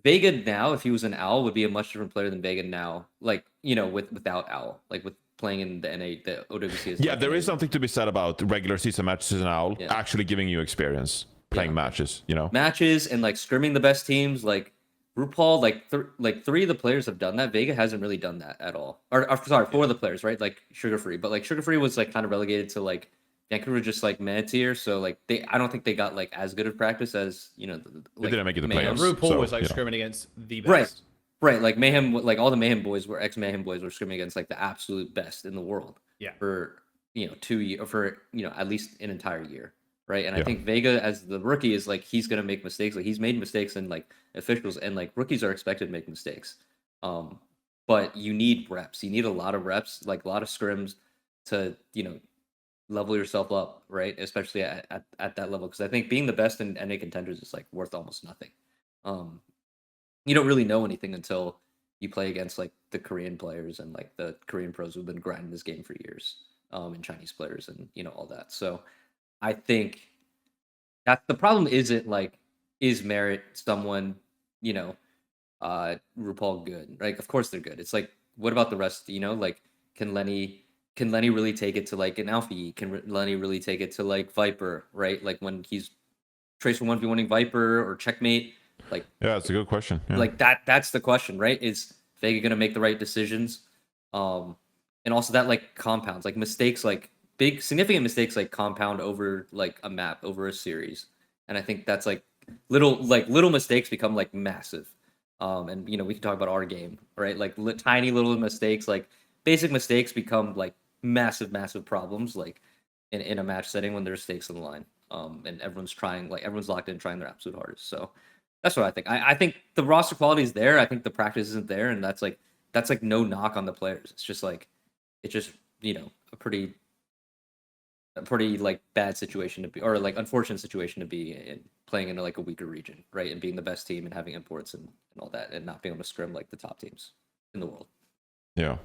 Vega now. If he was an Owl, would be a much different player than Vega now. Like without Owl, like with playing in the NA, the OWC. Is there is something to be said about regular season matches in Owl actually giving you experience playing matches. Matches and like scrimming the best teams, like. RuPaul, like 3 of the players have done that. Vega hasn't really done that at all. Or sorry, 4 of the players, right? Like Sugar Free, but like Sugar Free was like kind of relegated to like Vancouver, just like meta tier. So like I don't think they got like as good of practice as they didn't make it the playoffs. RuPaul was like scrimming against the best. Right. Like Mayhem, like all the Mayhem boys were ex-Mayhem boys were scrimming against like the absolute best in the world. Yeah. For 2 years, for at least an entire year. Right. And I think Vega as the rookie is like he's gonna make mistakes. Like he's made mistakes in like officials, and like rookies are expected to make mistakes. But you need reps. You need a lot of reps, like a lot of scrims to, level yourself up, right? Especially at that level. Because I think being the best in NA contenders is like worth almost nothing. You don't really know anything until you play against like the Korean players and like the Korean pros who've been grinding this game for years, and Chinese players and all that. So I think that the problem isn't like, is Merit someone, RuPaul good? Like, of course they're good. It's like, what about the rest? Like, can Lenny really take it to like an Alfie? Can Lenny really take it to like Viper? Right? Like when he's Trace for 1v1ing Viper or Checkmate. Like, yeah, that's a good question. Yeah. Like that's the question, right? Is Vega gonna make the right decisions? And also that like compounds, like mistakes, like big significant mistakes like compound over like a map, over a series. And I think that's like little mistakes become like massive. And we can talk about our game, right? Like tiny little mistakes, like basic mistakes become like massive problems, like in a match setting when there's stakes on the line. And everyone's locked in trying their absolute hardest. So that's what I think. I think the roster quality is there. I think the practice isn't there, and that's like no knock on the players. It's just a pretty like bad situation to be, or like unfortunate situation to be in, playing in like a weaker region, right? And being the best team and having imports and all that, and not being able to scrim like the top teams in the world. Yeah,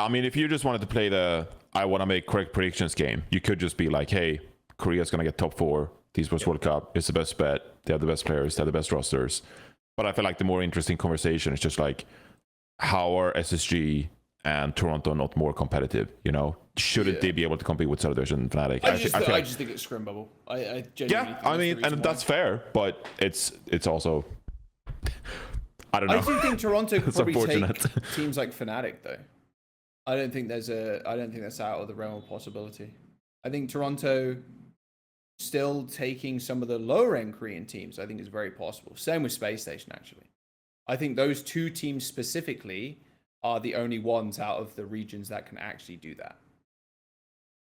I mean, if you just wanted to play the I want to make correct predictions game, you could just be like, hey, Korea's going to get top 4. Esports World Cup. It's the best bet. They have the best players. They have the best rosters. But I feel like the more interesting conversation is just like, how are SSG and Toronto not more competitive? Shouldn't they be able to compete with Celebration and Fnatic? I just think it's scrim bubble. I genuinely think I mean, and that's fair, but it's also, I don't know. I do think Toronto could probably take teams like Fnatic though. I don't think that's out of the realm of possibility. I think Toronto still taking some of the lower end Korean teams, I think is very possible. Same with Spacestation actually. I think those 2 teams specifically are the only ones out of the regions that can actually do that.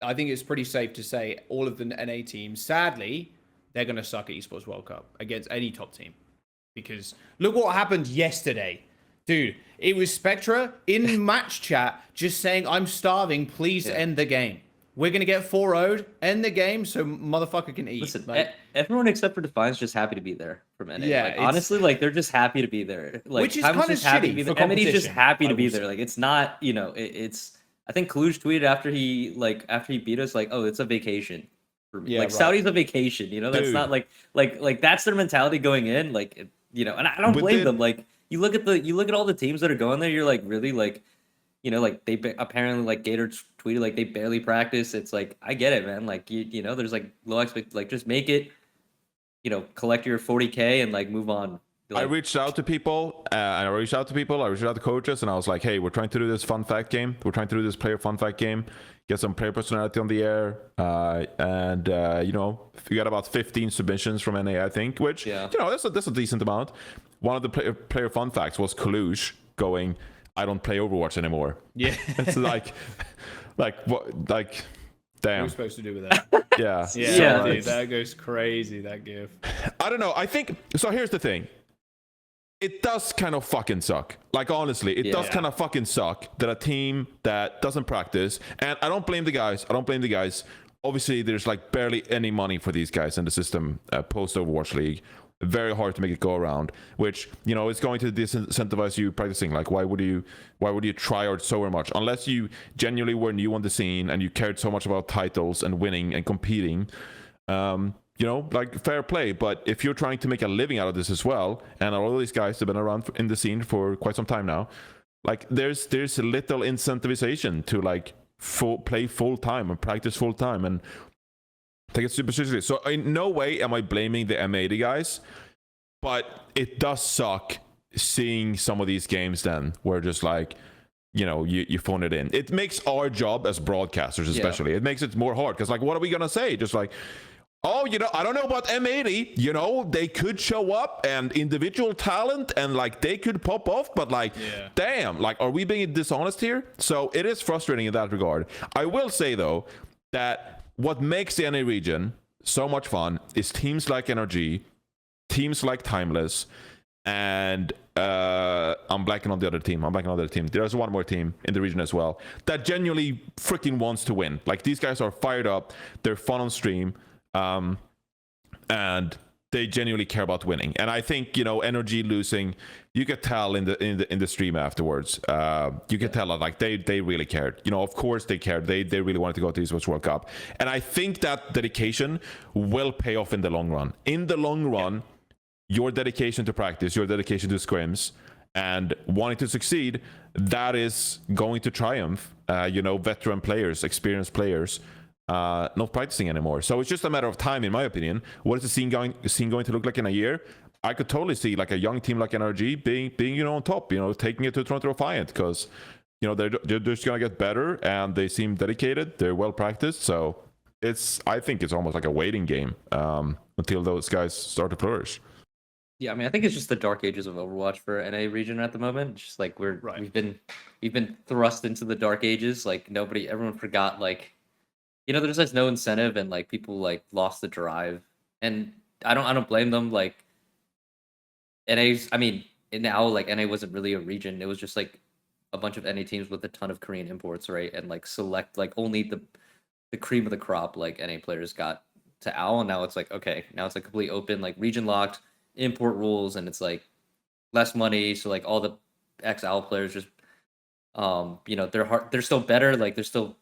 I think it's pretty safe to say all of the NA teams, sadly, they're going to suck at Esports World Cup against any top team. Because look what happened yesterday. Dude, it was Spectra in match chat just saying, I'm starving, please end the game. We're going to get 4-0'd, end the game so motherfucker can eat. Listen, everyone except for Defiant's just happy to be there from NA. Yeah, like, honestly, like they're just happy to be there. Like, which is kind of shitty for competition. MNE's just happy to be there. Like it's not, it's. I think Kluge tweeted after he beat us, like, oh, it's a vacation for me. Yeah, like right. Saudi's a vacation. That's not like that's their mentality going in. Like and I don't blame them. Like you look at all the teams that are going there. You're like really like. Like they apparently like Gator tweeted like they barely practice. It's like I get it, man. Like there's like low expect. Like just make it, collect your 40K and like move on. Like, I reached out to people. I reached out to coaches, and I was like, hey, we're trying to do this fun fact game. We're trying to do this player fun fact game. Get some player personality on the air, and we got about 15 submissions from NA, I think, which that's a decent amount. One of the player fun facts was Kalush going, I don't play Overwatch anymore. Yeah. It's like what, like, damn. What are we supposed to do with that? Yeah. Dude, that goes crazy, that gif. I don't know. I think, so here's the thing. It does kind of fucking suck. Like, honestly, it does kind of fucking suck that a team that doesn't practice, and I don't blame the guys. obviously there's like barely any money for these guys in the system post Overwatch League. Very hard to make it go around, which, you know, is going to disincentivize you practicing. Like, why would you try hard so much unless you genuinely were new on the scene and you cared so much about titles and winning and competing? You know, like, fair play. But if you're trying to make a living out of this as well, and all of these guys have been around in the scene for quite some time now, like, there's little incentivization to like play full time and practice full time and take it super seriously. So in no way am I blaming the M80 guys, but it does suck seeing some of these games then where just like, you know, you phone it in. It makes our job as broadcasters especially, it makes it more hard, because like, what are we gonna say? Just like, oh, you know, I don't know about M80, you know, they could show up and individual talent and like they could pop off, but like, damn, like, are we being dishonest here? So it is frustrating in that regard. I will say though that what makes the NA region so much fun is teams like NRG, teams like Timeless, and I'm blanking on the other team. There's one more team in the region as well that genuinely freaking wants to win. Like, these guys are fired up, they're fun on stream, and they genuinely care about winning. And I think, you know, NRG losing, you could tell in the stream afterwards. You could tell that like they really cared. You know, of course they cared. They really wanted to go to the Esports World Cup. And I think that dedication will pay off in the long run. In the long run, your dedication to practice, your dedication to scrims, and wanting to succeed, that is going to triumph. You know, veteran players, experienced players, not practicing anymore. So it's just a matter of time, in my opinion. What is the scene going to look like in a year? I could totally see like a young team like NRG being you know, on top, you know, taking it to Toronto Defiant, because, you know, they're just gonna get better and they seem dedicated, they're well practiced. So I think it's almost like a waiting game until those guys start to flourish. Yeah, I mean, I think it's just the dark ages of Overwatch for NA region at the moment. It's just like we've been thrust into the dark ages. Like, everyone forgot, like, you know, there's just no incentive, and like people like lost the drive. And I don't blame them. Like, NA's, I mean, now like NA wasn't really a region. It was just like a bunch of NA teams with a ton of Korean imports, right? And like select like only the cream of the crop like NA players got to OWL. And now it's like, okay, now it's like complete open, like region locked import rules, and it's like less money. So like all the ex-OWL players just you know, they're still better, like they're still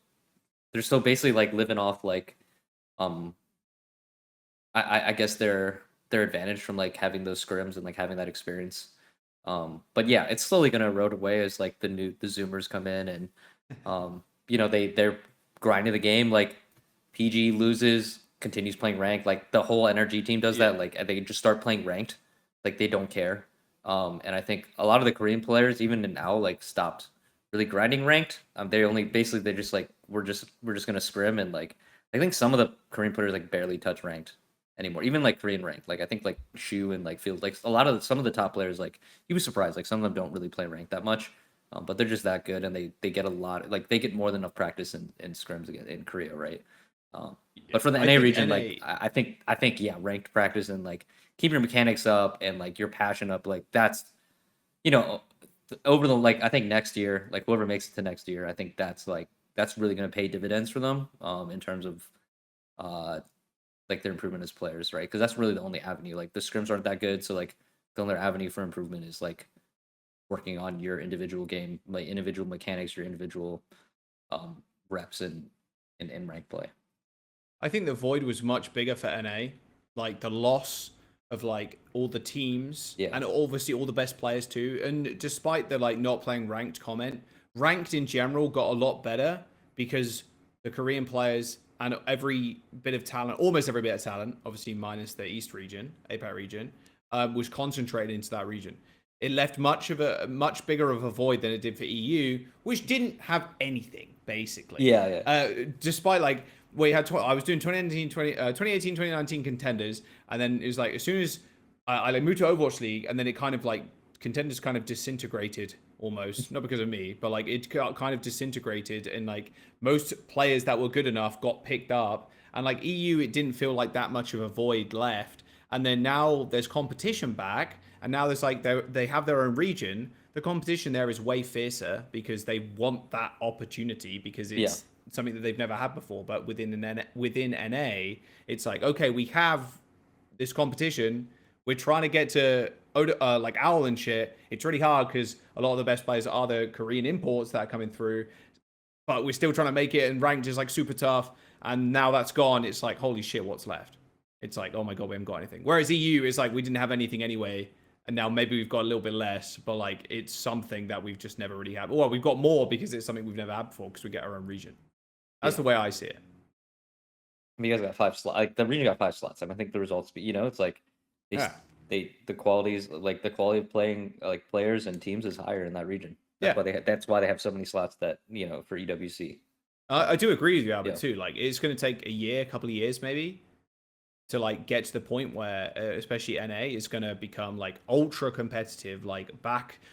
basically like living off like I guess their advantage from like having those scrims and like having that experience. But yeah, it's slowly gonna erode away as like the Zoomers come in, and you know, they're grinding the game. Like, PG loses, continues playing ranked. Like the whole NRG team does that. Like, they just start playing ranked, like they don't care. And I think a lot of the Korean players, even now, like stopped really grinding ranked. They just like, we're just gonna scrim, and like I think some of the Korean players like barely touch ranked anymore, even like Korean ranked. Like I think like Shu and like Field, like some of the top players, like you was surprised, like some of them don't really play ranked that much, but they're just that good, and they get a lot, like they get more than enough practice in scrims again in Korea, right? But for the NA region, like I think yeah, ranked practice and like keep your mechanics up and like your passion up, like that's, you know, over the, like I think next year, like whoever makes it to next year, I think that's really going to pay dividends for them in terms of like their improvement as players, right? Because that's really the only avenue. Like the scrims aren't that good, so like the only avenue for improvement is like working on your individual game, like individual mechanics, your individual reps in ranked play. I think the void was much bigger for NA. Like the loss of like all the teams, and obviously all the best players too. And despite the like not playing ranked comment, ranked in general got a lot better because the Korean players and every bit of talent, almost every bit of talent, obviously minus the East region, APAC region, was concentrated into that region. It left much bigger of a void than it did for EU, which didn't have anything basically. Despite like we had, I was doing 2018, 2019 contenders, and then it was like as soon as I like moved to Overwatch League, and then it kind of like contenders kind of disintegrated almost, not because of me, but like it kind of disintegrated, and like most players that were good enough got picked up, and like EU, it didn't feel like that much of a void left. And then now there's competition back, and now there's like they have their own region. The competition there is way fiercer because they want that opportunity, because it's something that they've never had before. But within NA, it's like, okay, we have this competition. We're trying to get to like Owl and shit. It's really hard because a lot of the best players are the Korean imports that are coming through. But we're still trying to make it, and ranked is like super tough. And now that's gone. It's like, holy shit, what's left? It's like, oh my god, we haven't got anything. Whereas EU is like, we didn't have anything anyway, and now maybe we've got a little bit less, but like it's something that we've just never really had. Well, we've got more because it's something we've never had before because we get our own region. That's the way I see it. I mean, you guys got 5 slots. Like the region got 5 slots. I think the results, it's like the qualities, like the quality of playing like players and teams is higher in that region. That's why they have so many slots that for EWC. I do agree with you, Albert, too. Like it's going to take a couple of years maybe to like get to the point where especially NA is going to become like ultra competitive, like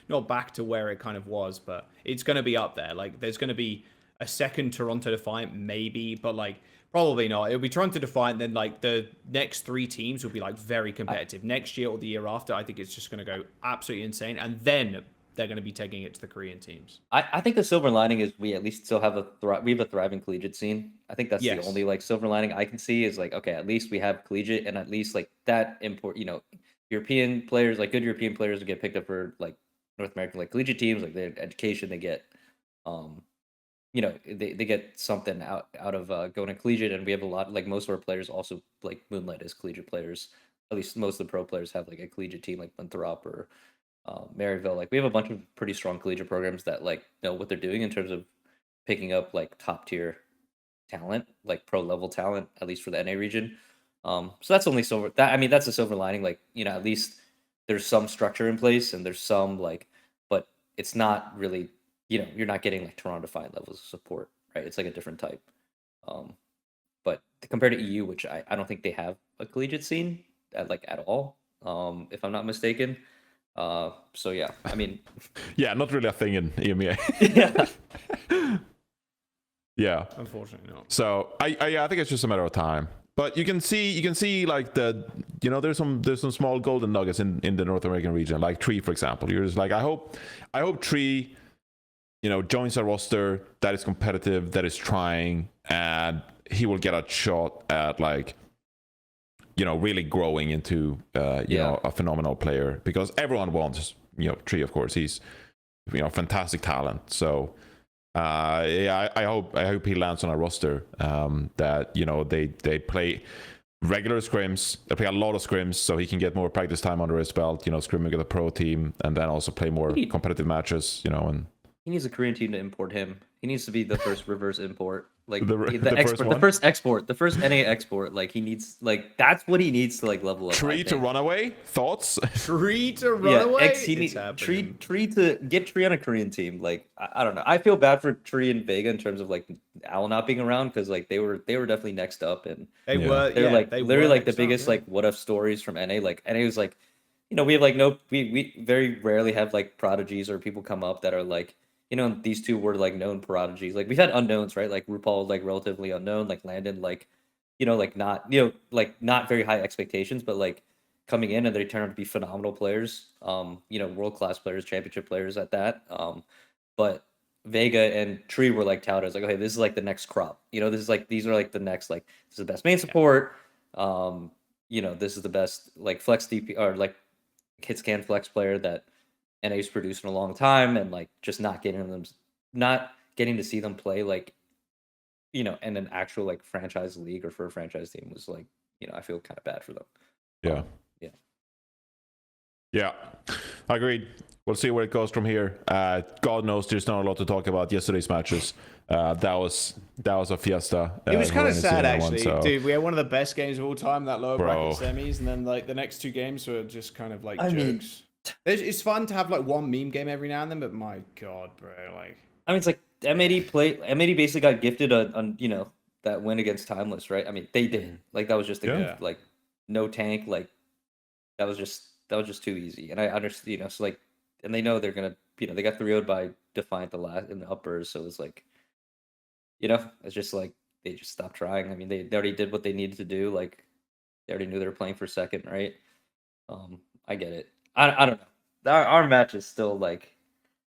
not back to where it kind of was, but it's going to be up there. Like there's going to be a second Toronto Defiant maybe, but like probably not. It'll be Toronto Defiant, then like the next 3 teams will be like very competitive. Next year or the year after, I think it's just going to go absolutely insane, and then they're going to be taking it to the Korean teams. I think the silver lining is we at least still have a thriving collegiate scene. I think that's the only like silver lining I can see is like, okay, at least we have collegiate, and at least like that European players, like good European players will get picked up for like North American like collegiate teams, like their education, they get they get something out of going to collegiate, and we have a lot, like most of our players also like moonlight as collegiate players. At least most of the pro players have like a collegiate team like Winthrop or Maryville. Like we have a bunch of pretty strong collegiate programs that like know what they're doing in terms of picking up like top tier talent, like pro level talent, at least for the NA region. So that's only silver. That's a silver lining. Like at least there's some structure in place, and there's some like, but it's not really you're not getting like Toronto Defiant levels of support, right? It's like a different type. But compared to EU, which I don't think they have a collegiate scene at all, if I'm not mistaken. So yeah, yeah, not really a thing in EMEA. Yeah, unfortunately not. So I think it's just a matter of time. But you can see like there's some small golden nuggets in the North American region, like Tree, for example. You're just like, I hope Tree joins a roster that is competitive, that is trying, and he will get a shot at like really growing into a phenomenal player, because everyone wants Tree, of course. He's fantastic talent. So I hope he lands on a roster that they play regular scrims, they play a lot of scrims, so he can get more practice time under his belt, scrimming with a pro team, and then also play more competitive matches, and he needs a Korean team to import him. He needs to be the first reverse import, like the first export, the first NA export. Like he needs, like that's what he needs to like level up. Tree to run away. Thoughts? Tree to run away. Tree to get Tree on a Korean team. Like I don't know. I feel bad for Tree and Vega in terms of like Owl not being around, because like they were definitely next up, and they were literally like the biggest like what if stories from NA. Like NA was like, we have like we very rarely have like prodigies or people come up that are like. These two were like known prodigies. Like we've had unknowns, right? Like RuPaul, like relatively unknown. Like Landon, like like not not very high expectations, but like coming in and they turn out to be phenomenal players. World class players, championship players at that. But Vega and Tree were like touted as like, okay, this is like the next crop. This is like these are like the next like this is the best main support. This is the best like flex DP or like hit scan flex player that NA's produced in a long time, and like just not getting to see them play like in an actual like franchise league or for a franchise team was like I feel kind of bad for them. Yeah, agreed. We'll see where it goes from here. God knows there's not a lot to talk about yesterday's matches. That was a fiesta. It was kind of sad, actually. Dude, we had one of the best games of all time, that lower bracket semis, and then like the next 2 games were just kind of like jokes. It's fun to have like one meme game every now and then, but my god, bro, like it's like M80 basically got gifted on that win against Timeless, right? They did. Like that was just like no tank, like that was just too easy. And I understand, so like, and they know they're gonna they got 3-0'd by Defiant in the uppers, so it's like it's just like they just stopped trying. They already did what they needed to do, like they already knew they were playing for second, right? I get it. I don't know. Our match is still like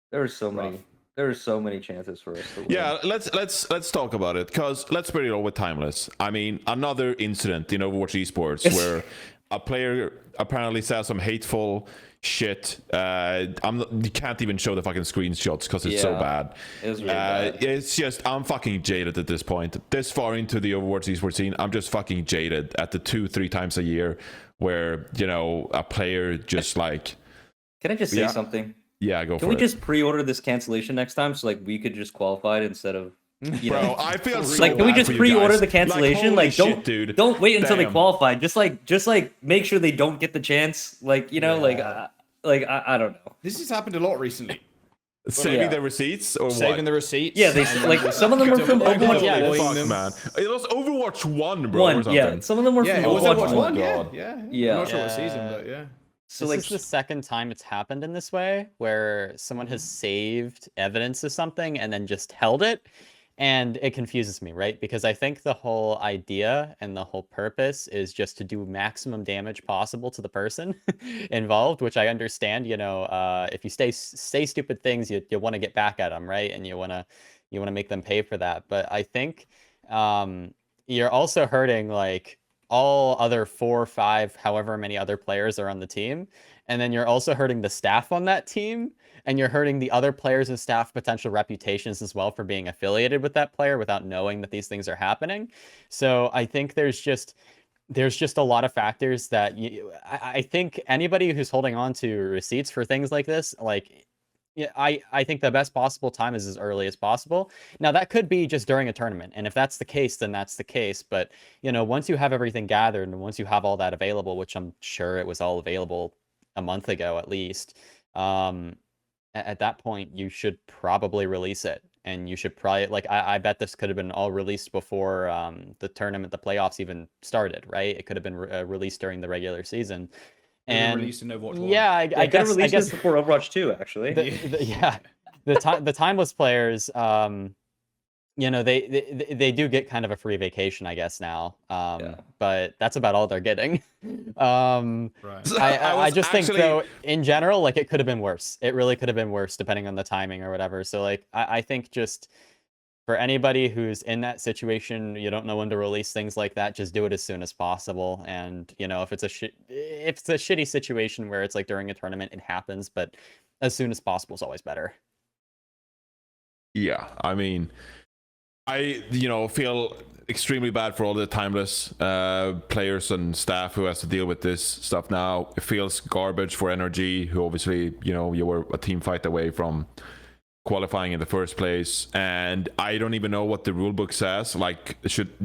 there were so many There are so many chances for us to win. Yeah, let's talk about it, because let's be real with Timeless. I mean, another incident in Overwatch Esports where a player apparently says some hateful shit. You can't even show the fucking screenshots because it's so bad. It was really bad. It's just, I'm fucking jaded at this point. This far into the Overwatch Esports scene, I'm just fucking jaded at the 2-3 times a year where, you know, a player just like... Can I just say something? Yeah, go for it. Can we just pre-order this cancellation next time so like we could just qualify it instead of Bro, I feel so like, can we bad just for you pre-order guys. the cancellation? Like, Like, don't shit, dude. don't wait until they Damn. qualify. Just like make sure they don't get the chance. Like, you know, I don't know. This has happened a lot recently. Saving the receipts or Saving what? the receipts. Yeah, they like some of them were from Overwatch. Yeah, Fuck, man. It was Overwatch 1, bro. or One, something. yeah. Some of them were Yeah, from it was Overwatch Overwatch 1. God. Yeah. I'm not sure what season, but yeah. So This like, is the second time it's happened in this way, where someone has saved evidence of something and then just held it. And it confuses me, right? Because I think the whole idea and the whole purpose is just to do maximum damage possible to the person involved, which I understand. You know, if you say stupid things, you want to get back at them, right? And you want to make them pay for that. But I think you're also hurting like all other 4 or 5, however many other players are on the team. And then you're also hurting the staff on that team. And you're hurting the other players and staff potential reputations as well for being affiliated with that player without knowing that these things are happening. So I think there's just a lot of factors that I think anybody who's holding on to receipts for things like this, like, yeah, I think the best possible time is as early as possible. Now, that could be just during a tournament. And if that's the case, then that's the case. But, you know, once you have everything gathered and once you have all that available, which I'm sure it was all available a month ago at least, at that point, you should probably release it. And you should probably, like, I bet this could have been all released before the tournament, the playoffs even started, right? It could have been released during the regular season. And released in Overwatch 1. I guess this before Overwatch 2, actually. The timeless players, you know, they do get kind of a free vacation, I guess now. But that's about all they're getting. Right. I just think though, in general, like it could have been worse. It really could have been worse depending on the timing or whatever. So like, I think just for anybody who's in that situation, you don't know when to release things like that, just do it as soon as possible. And, you know, if it's a shitty situation where it's like during a tournament, it happens, but as soon as possible is always better. Yeah, I mean, I feel extremely bad for all the timeless players and staff who has to deal with this stuff now. It feels garbage for NRG, who obviously, you know, you were a team fight away from qualifying in the first place, and I don't even know what the rulebook says. Like,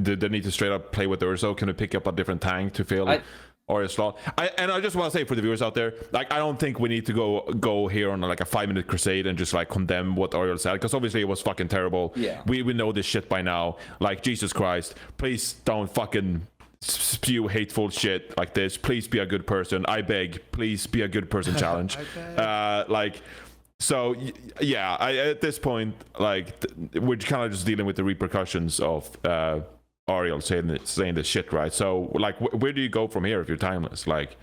do they need to straight up play with Urso? Can we pick up a different tank to fill or a slot? I just want to say for the viewers out there, like, I don't think we need to go here on like a 5-minute crusade and just like condemn what Oriel said, because obviously it was fucking terrible. Yeah, we know this shit by now. Like, Jesus Christ, please don't fucking spew hateful shit like this. Please be a good person. I beg. Please be a good person. Challenge. So yeah, at this point, like, we're kind of just dealing with the repercussions of Ariel saying this shit, right? So like, where do you go from here if you're timeless? Like, I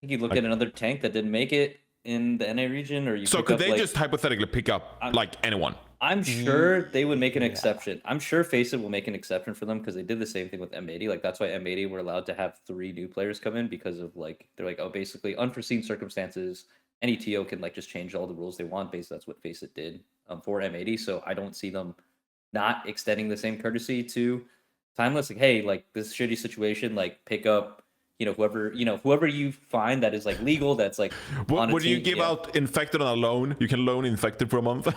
think you look at another tank that didn't make it in the NA region, or you. So could they just hypothetically pick up like anyone? I'm sure they would make an exception. I'm sure Faceit will make an exception for them because they did the same thing with M80. Like, that's why M80 were allowed to have 3 new players come in, because of like, they're like, oh, basically unforeseen circumstances. Any TO can like just change all the rules they want. Basically, that's what Faceit did for M80. So I don't see them not extending the same courtesy to timeless. Like, hey, like, this shitty situation, like, pick up, whoever you find that is like legal, that's like. Would you give out infected on a loan? You can loan infected for a month.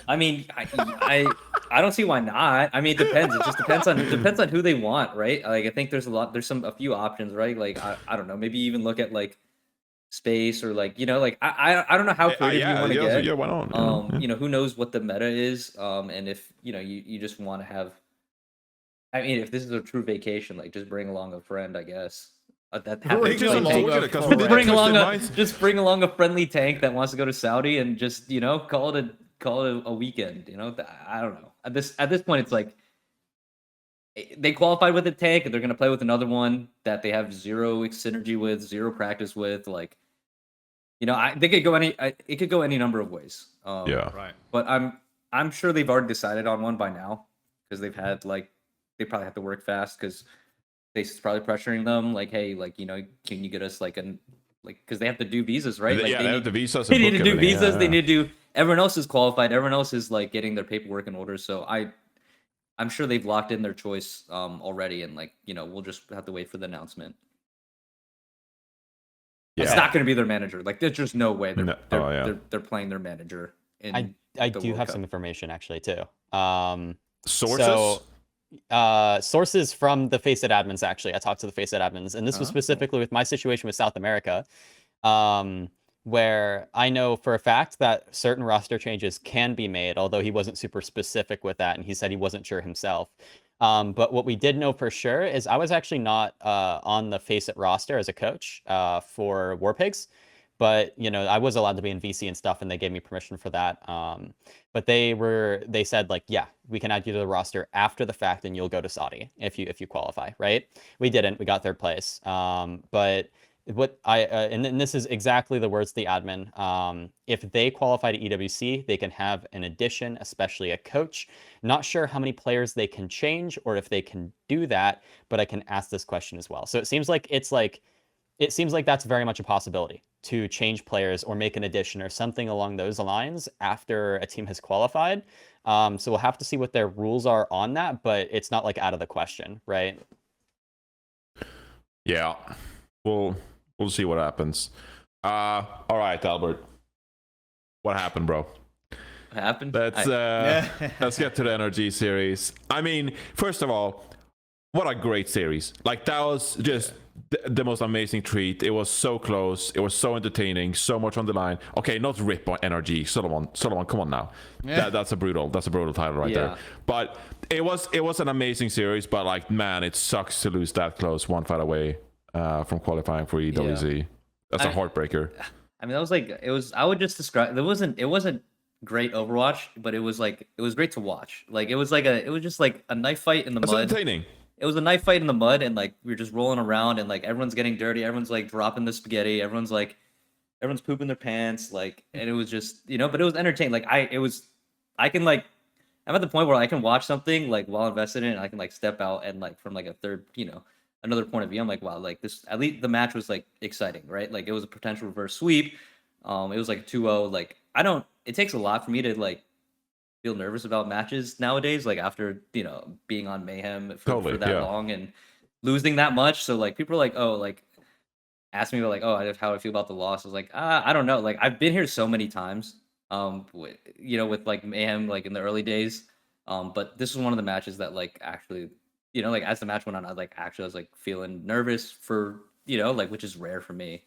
I mean, I don't see why not. I mean, it depends. It just depends on who they want, right? Like, I think there's a few options, right? Like, I don't know, maybe even look at like Space, or like, like I don't know how creative you want to get. Yeah, why not? Who knows what the meta is, and if you just want to have. I mean, if this is a true vacation, like, just bring along a friend, I guess. Just bring along a friendly tank that wants to go to Saudi, and just call it a weekend. I don't know. At this point, it's like they qualified with a tank, and they're gonna play with another one that they have zero synergy with, zero practice with. Like, they could go it could go any number of ways. Right. But I'm sure they've already decided on one by now because they've had they probably have to work fast because they're probably pressuring them like, hey, can you get us because they have to do visas, right? They have the visas. They need to do visas. They need to do. Everyone else is qualified. Everyone else is getting their paperwork in order. So I'm sure they've locked in their choice already, and we'll just have to wait for the announcement. Yeah. It's not going to be their manager. There's just no way they're playing their manager. I do have some information actually too. Sources. Sources from the Faceit admins. Actually, I talked to the Faceit admins, and this was specifically with my situation with South America, where I know for a fact that certain roster changes can be made, although he wasn't super specific with that, and he said he wasn't sure himself. But what we did know for sure is I was actually not on the Faceit roster as a coach for Warpigs, but I was allowed to be in VC and stuff, and they gave me permission for that. But they said yeah, we can add you to the roster after the fact, and you'll go to Saudi if you qualify, right? We didn't. We got third place. But what and then this is exactly the words of the admin. If they qualify to EWC, they can have an addition, especially a coach. Not sure how many players they can change or if they can do that, but I can ask this question as well. So it seems like that's very much a possibility to change players or make an addition or something along those lines after a team has qualified. So we'll have to see what their rules are on that, but it's not out of the question, right? Yeah, we'll see what happens. All right, Albert, what happened, bro? What happened? Let's get to the NRG series. I mean, first of all, what a great series. That was just the most amazing treat. It was so close. It was so entertaining. So much on the line. Okay, not rip on NRG. Solomon, come on now. Yeah. That's a brutal title right there. But it was an amazing series. But man, it sucks to lose that close, one fight away from qualifying for EWC. Yeah. That's a heartbreaker. I mean, that was it was. I would just describe. It wasn't great Overwatch, but it was great to watch. It was just a knife fight in the mud. Entertaining. It was a knife fight in the mud, and we were just rolling around, and everyone's getting dirty, everyone's dropping the spaghetti, everyone's pooping their pants, and it was just but it was entertaining. I'm at the point where I can watch something while invested in it, and I can step out and from a third another point of view. I'm wow, this, at least the match was exciting, right? It was a potential reverse sweep. It was a 2-0. It takes a lot for me to feel nervous about matches nowadays, after being on Mayhem for that long and losing that much. So people are ask me about how I feel about the loss. I was I don't know. I've been here so many times, with Mayhem in the early days, but this was one of the matches that actually as the match went on, I was feeling nervous for which is rare for me.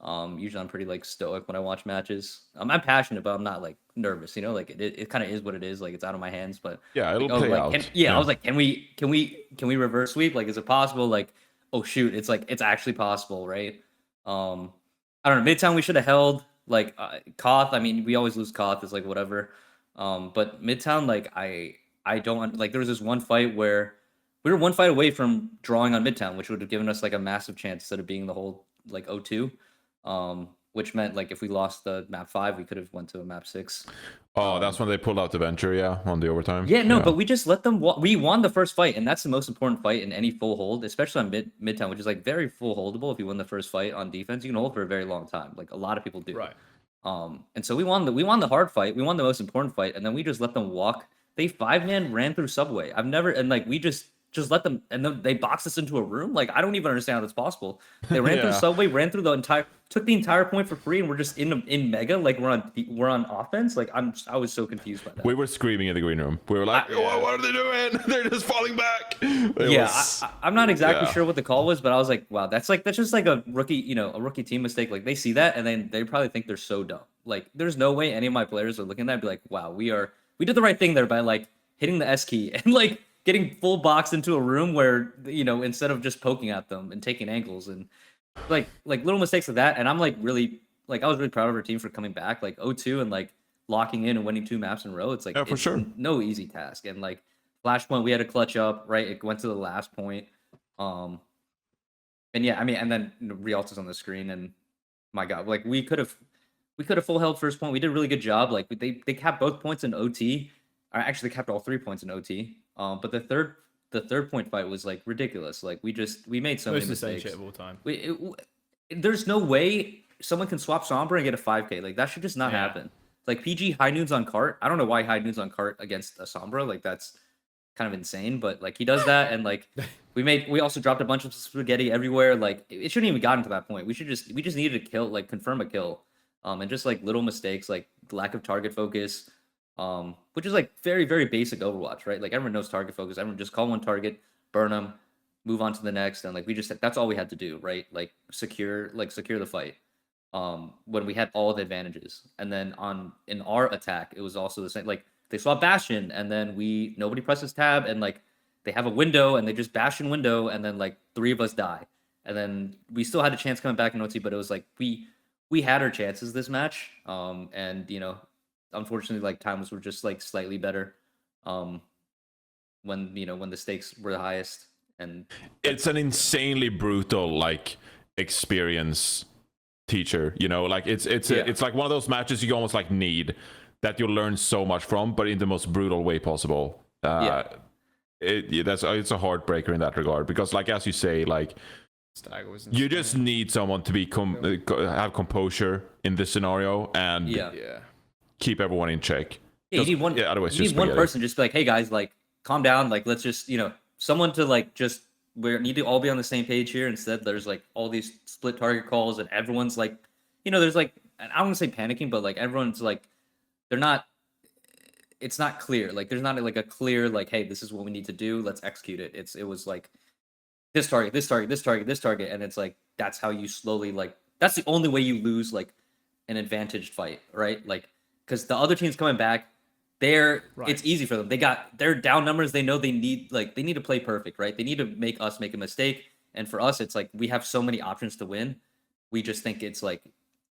Usually I'm pretty stoic when I watch matches. I'm passionate, but I'm not nervous. It kind of is what it is. It's out of my hands. But yeah, it'll play out. I was can we reverse sweep? Is it possible? Oh shoot, it's actually possible, right? I don't know. Midtown we should have held. Koth. I mean, we always lose Koth. It's whatever. But Midtown, I don't there was this one fight where we were one fight away from drawing on Midtown, which would have given us a massive chance instead of being the whole 0-2. Which meant if we lost the map 5, we could have went to a map 6. Oh, that's when they pulled out the venture, on the overtime. Yeah, no, but we just let them. We won the first fight, and that's the most important fight in any full hold, especially on Midtown, which is very full holdable. If you win the first fight on defense, you can hold for a very long time. A lot of people do. Right. And so we won the hard fight. We won the most important fight, and then we just let them walk. They 5-man ran through subway. I've never we just let them, and then they boxed us into a room. I don't even understand how that's possible. They ran through subway, ran through took the entire point for free, and we're just in mega. We're on offense. I was so confused by that. We were screaming in the green room. We were what are they doing? They're just falling back. I'm not exactly sure what the call was, but I was wow, that's just a rookie, a rookie team mistake. They see that, and then they probably think they're so dumb. There's no way any of my players are looking at that and be wow, we did the right thing there by hitting the S key and getting full boxed into a room where instead of just poking at them and taking angles and little mistakes like that. And I'm really I was really proud of our team for coming back 0-2 and locking in and winning 2 maps in a row. It's for it's sure no easy task. And Flashpoint, we had to clutch up, right? It went to the last point. And yeah, I mean, and then Rialto's on the screen, and my God, we could have we could have full held first point. We did a really good job. Like they capped both points in OT. Or actually, they capped all 3 points in OT. But the third point fight was like ridiculous. Like we made so many mistakes. Shit of all time. There's no way someone can swap Sombra and get a 5K. Like that should just not happen. Like PG high noons on cart. I don't know why high noons on cart against a Sombra. Like that's kind of insane. But like he does that, and like we also dropped a bunch of spaghetti everywhere. Like it shouldn't even gotten to that point. We just needed to kill, like confirm a kill. And just like little mistakes, like lack of target focus. Which is like very, very basic Overwatch, right? Like everyone knows target focus. Everyone just call one target, burn them, move on to the next, and like that's all we had to do, right? Like secure the fight. When we had all the advantages, and then in our attack, it was also the same. Like they swap Bastion, and then nobody presses tab, and like they have a window, and they just Bastion window, and then like 3 of us die, and then we still had a chance coming back in OT, but it was like we had our chances this match, and unfortunately, like times were just like slightly better, when the stakes were the highest, and it's an insanely brutal like experience teacher. Like it's like one of those matches you almost like need that you'll learn so much from, but in the most brutal way possible. It's a heartbreaker in that regard, because like as you say, like you just need someone to be have composure in this scenario and keep everyone in check. Yeah, you need one. Otherwise, you need one person just be like, hey guys, like calm down. Like let's just someone to like just we need to all be on the same page here. Instead, there's like all these split target calls, and everyone's like, there's like I don't want to say panicking, but like everyone's like it's not clear. Like there's not like a clear like, hey, this is what we need to do. Let's execute it. It was like this target, this target, this target, this target, and it's like that's how you slowly like that's the only way you lose like an advantaged fight, right? Like because the other team's coming back, it's easy for them. They got their down numbers. They know they need to play perfect, right? They need to make us make a mistake, and for us, it's like we have so many options to win. We just think it's like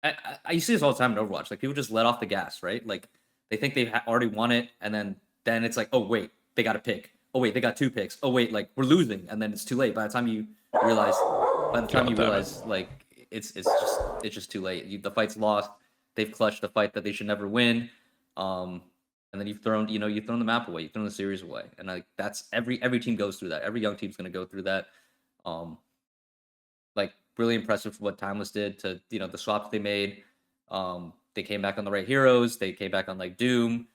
I see this all the time in Overwatch. Like people just let off the gas, right? Like they think they've already won it, and then it's like, oh wait, they got a pick. Oh wait, they got 2 picks. Oh wait, like we're losing, and then it's too late. By the time you realize, like it's just too late. The fight's lost. They've clutched a fight that they should never win. And then you've thrown the map away. You've thrown the series away. And like that's every team goes through that. Every young team's gonna go through that. Like really impressive for what Timeless did to the swaps they made. They came back on the right heroes. They came back on like Doom.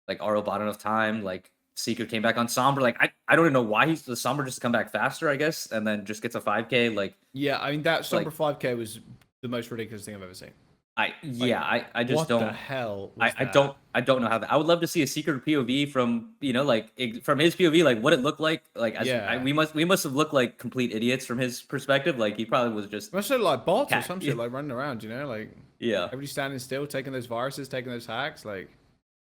Like RO bought enough time. Like Seeker came back on Sombra. Like I don't even know why the Sombra just come back faster, I guess, and then just gets a 5K. Like I mean that Sombra 5K was the most ridiculous thing I've ever seen. I just what don't. What the hell? I don't know how that. I would love to see a secret POV from from his POV, like what it looked like. Like we must have looked like complete idiots from his perspective. Like he probably was just must have like bots or some shit like running around. Like everybody standing still, taking those viruses, taking those hacks. Like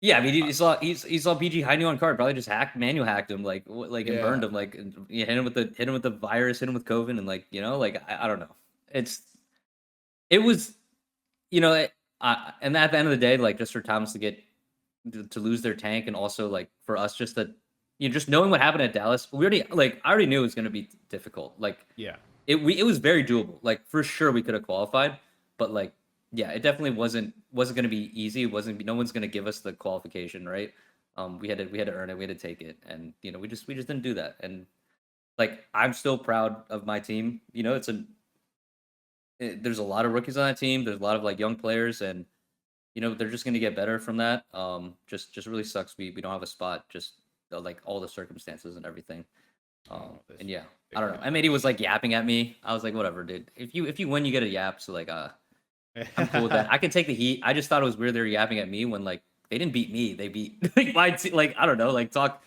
I mean he saw PG high new on card, probably just manual hacked him and burned him, like hit him with the virus, hit him with COVID, and I don't know. It was. And at the end of the day, like just for Thomas to lose their tank, and also like for us just to, just knowing what happened at Dallas, I already knew it was going to be difficult. Like, it was very doable. Like for sure we could have qualified, but like, it definitely wasn't going to be easy. It wasn't. No one's going to give us the qualification, right? We had to earn it. We had to take it, and we just didn't do that. And like I'm still proud of my team. There's a lot of rookies on that team. There's a lot of like young players, and they're just going to get better from that. Just really sucks we don't have a spot. Just like all the circumstances and everything. I don't know. MAD was like yapping at me. I was like, whatever, dude. If you win, you get a yap. So like, I'm cool with that. I can take the heat. I just thought it was weird they were yapping at me when like they didn't beat me. They beat like my like I don't know, like talk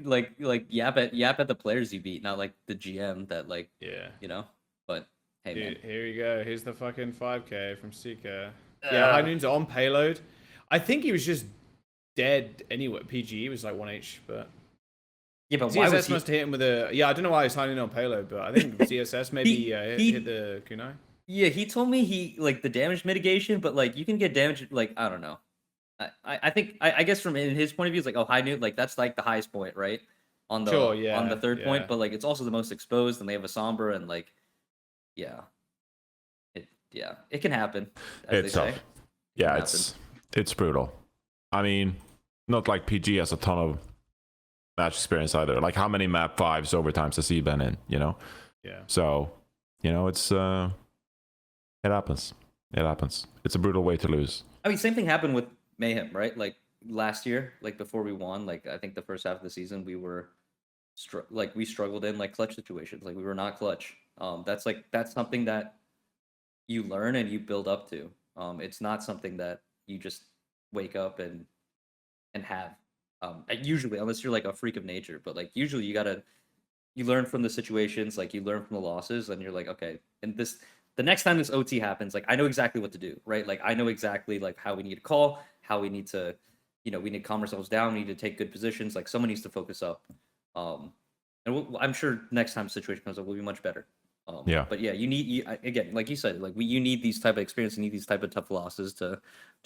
like yap at the players you beat, not like the GM that like But hey, dude, man. Here you go. Here's the fucking 5K from Seeker. High Noon's on payload. I think he was just dead anyway. PGE was like 1H, but but why was he... must have hit him with a. I don't know why he's high Noon on payload, but I think ZSS maybe hit the kunai. Yeah, he told me he like the damage mitigation, but like you can get damage like I don't know. I think I guess from in his point of view, it's like High Noon, like that's like the highest point, right? On the on the third point, but like it's also the most exposed, and they have a Sombra, and like it can happen. As it's they tough. Yeah, it's brutal. I mean, not like PG has a ton of match experience either. Like, how many map 5s overtimes has he been in, you know? Yeah. So, you know, it's it happens. It happens. It's a brutal way to lose. I mean, same thing happened with Mayhem, right? Like last year, like before we won, like I think the first half of the season we were we struggled in like clutch situations. Like we were not clutch. That's something that you learn and you build up to. It's not something that you just wake up and have. Usually, unless you're like a freak of nature, but like usually you learn from the situations, like you learn from the losses, and you're like, okay, and the next time this OT happens, like I know exactly what to do, right? Like I know exactly like how we need to call, how we need to, we need to calm ourselves down, we need to take good positions, like someone needs to focus up. And I'm sure next time the situation comes up, we'll be much better. Yeah. But yeah, again, like you said, like you need these type of experience, you need these type of tough losses to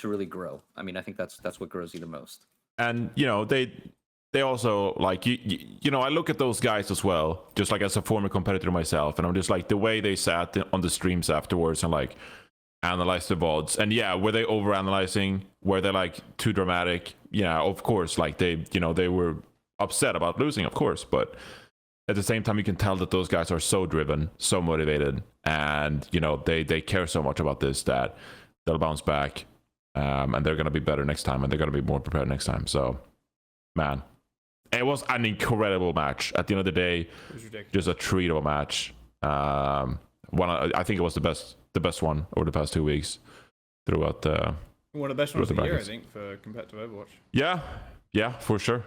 really grow. I mean, I think that's what grows you the most. And they also like I look at those guys as well, just like as a former competitor myself, and I'm just like the way they sat on the streams afterwards and like analyzed the VODs, and yeah, were they overanalyzing? Were they like too dramatic? Yeah, of course, like they were upset about losing, of course, but at the same time you can tell that those guys are so driven, so motivated, and they care so much about this that they'll bounce back, and they're gonna be better next time, and they're gonna be more prepared next time. So, man, it was an incredible match. At the end of the day, It was ridiculous. just a treat of a match. I think it was the best one over the past 2 weeks throughout the One of the best ones of the year, I brackets. think, for compared to Overwatch. Yeah, for sure.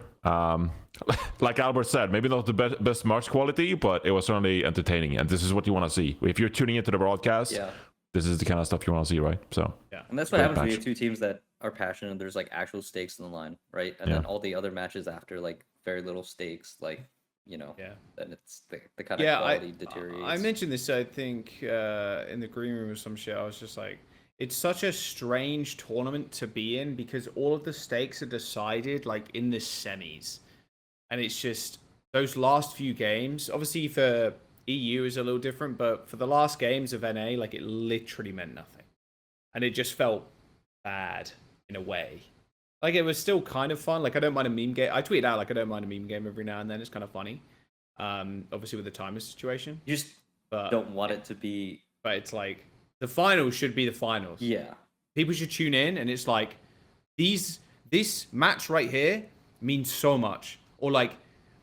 Like Albert said, maybe not the best match quality, but it was certainly entertaining, and this is what you want to see. If you're tuning into the broadcast, Yeah. this is the kind of stuff you want to see, right? So And that's what Great happens when you match. have two teams that are passionate and there's like actual stakes in the line, right? And then all the other matches after, like very little stakes, like Yeah. then it's the kind of quality deteriorates. I mentioned this, I think, in the green room or some shit. I was just like, it's such a strange tournament to be in because all of the stakes are decided like in the semis. And it's just those last few games, obviously for EU is a little different, but for the last games of NA, like it literally meant nothing. And it just felt bad in a way. Like it was still kind of fun. Like I don't mind a meme game. I tweet out like I don't mind a meme game every now and then. It's kind of funny. Obviously with the timer situation. You just But don't want it to be. but it's like the finals should be the finals. Yeah. People should tune in, and it's like this match right here means so much. Or like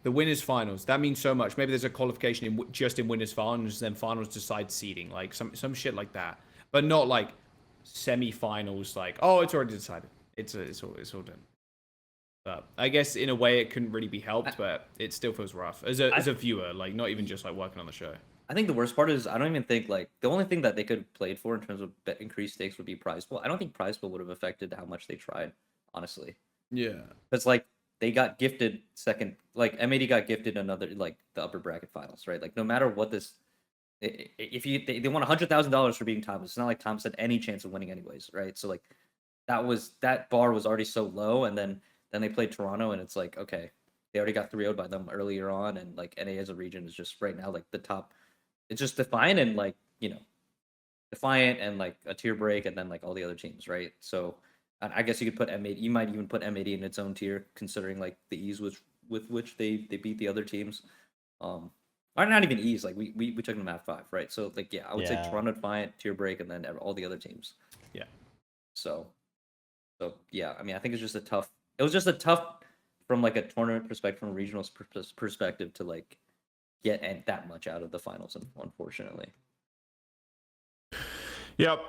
the winners finals, that means so much. Maybe there's a qualification just in winners finals, then finals decide seeding, like some shit like that. But not like semi-finals. Like it's already decided. It's all done. But I guess in a way it couldn't really be helped, but it still feels rough as a viewer. Like not even just like working on the show. I think the worst part is I don't even think like the only thing that they could have played for in terms of increased stakes would be prize pool. I don't think prize pool would have affected how much they tried, honestly. Yeah. Because like they got gifted second, like MAD got gifted another like the upper bracket finals, right? Like no matter what this, if they won $100,000 for being Thomas, it's not like Thomas had any chance of winning anyways, right? So like that bar was already so low, and then they played Toronto, and it's like okay, they already got 3-0'd by them earlier on, and like NA as a region is just right now like the top. It's just Defiant and like Defiant and like a tier break, and then like all the other teams, right? So I guess you could put M8. You might even put M80 in its own tier, considering like the ease with which they beat the other teams. Or not even ease. Like we took them at 5, right? So like I would say Toronto, Defiant, tier break, and then all the other teams. Yeah. So yeah, I mean I think it's just a tough. It was just a tough from like a tournament perspective, from a regional perspective to like get that much out of the finals, unfortunately. Yep,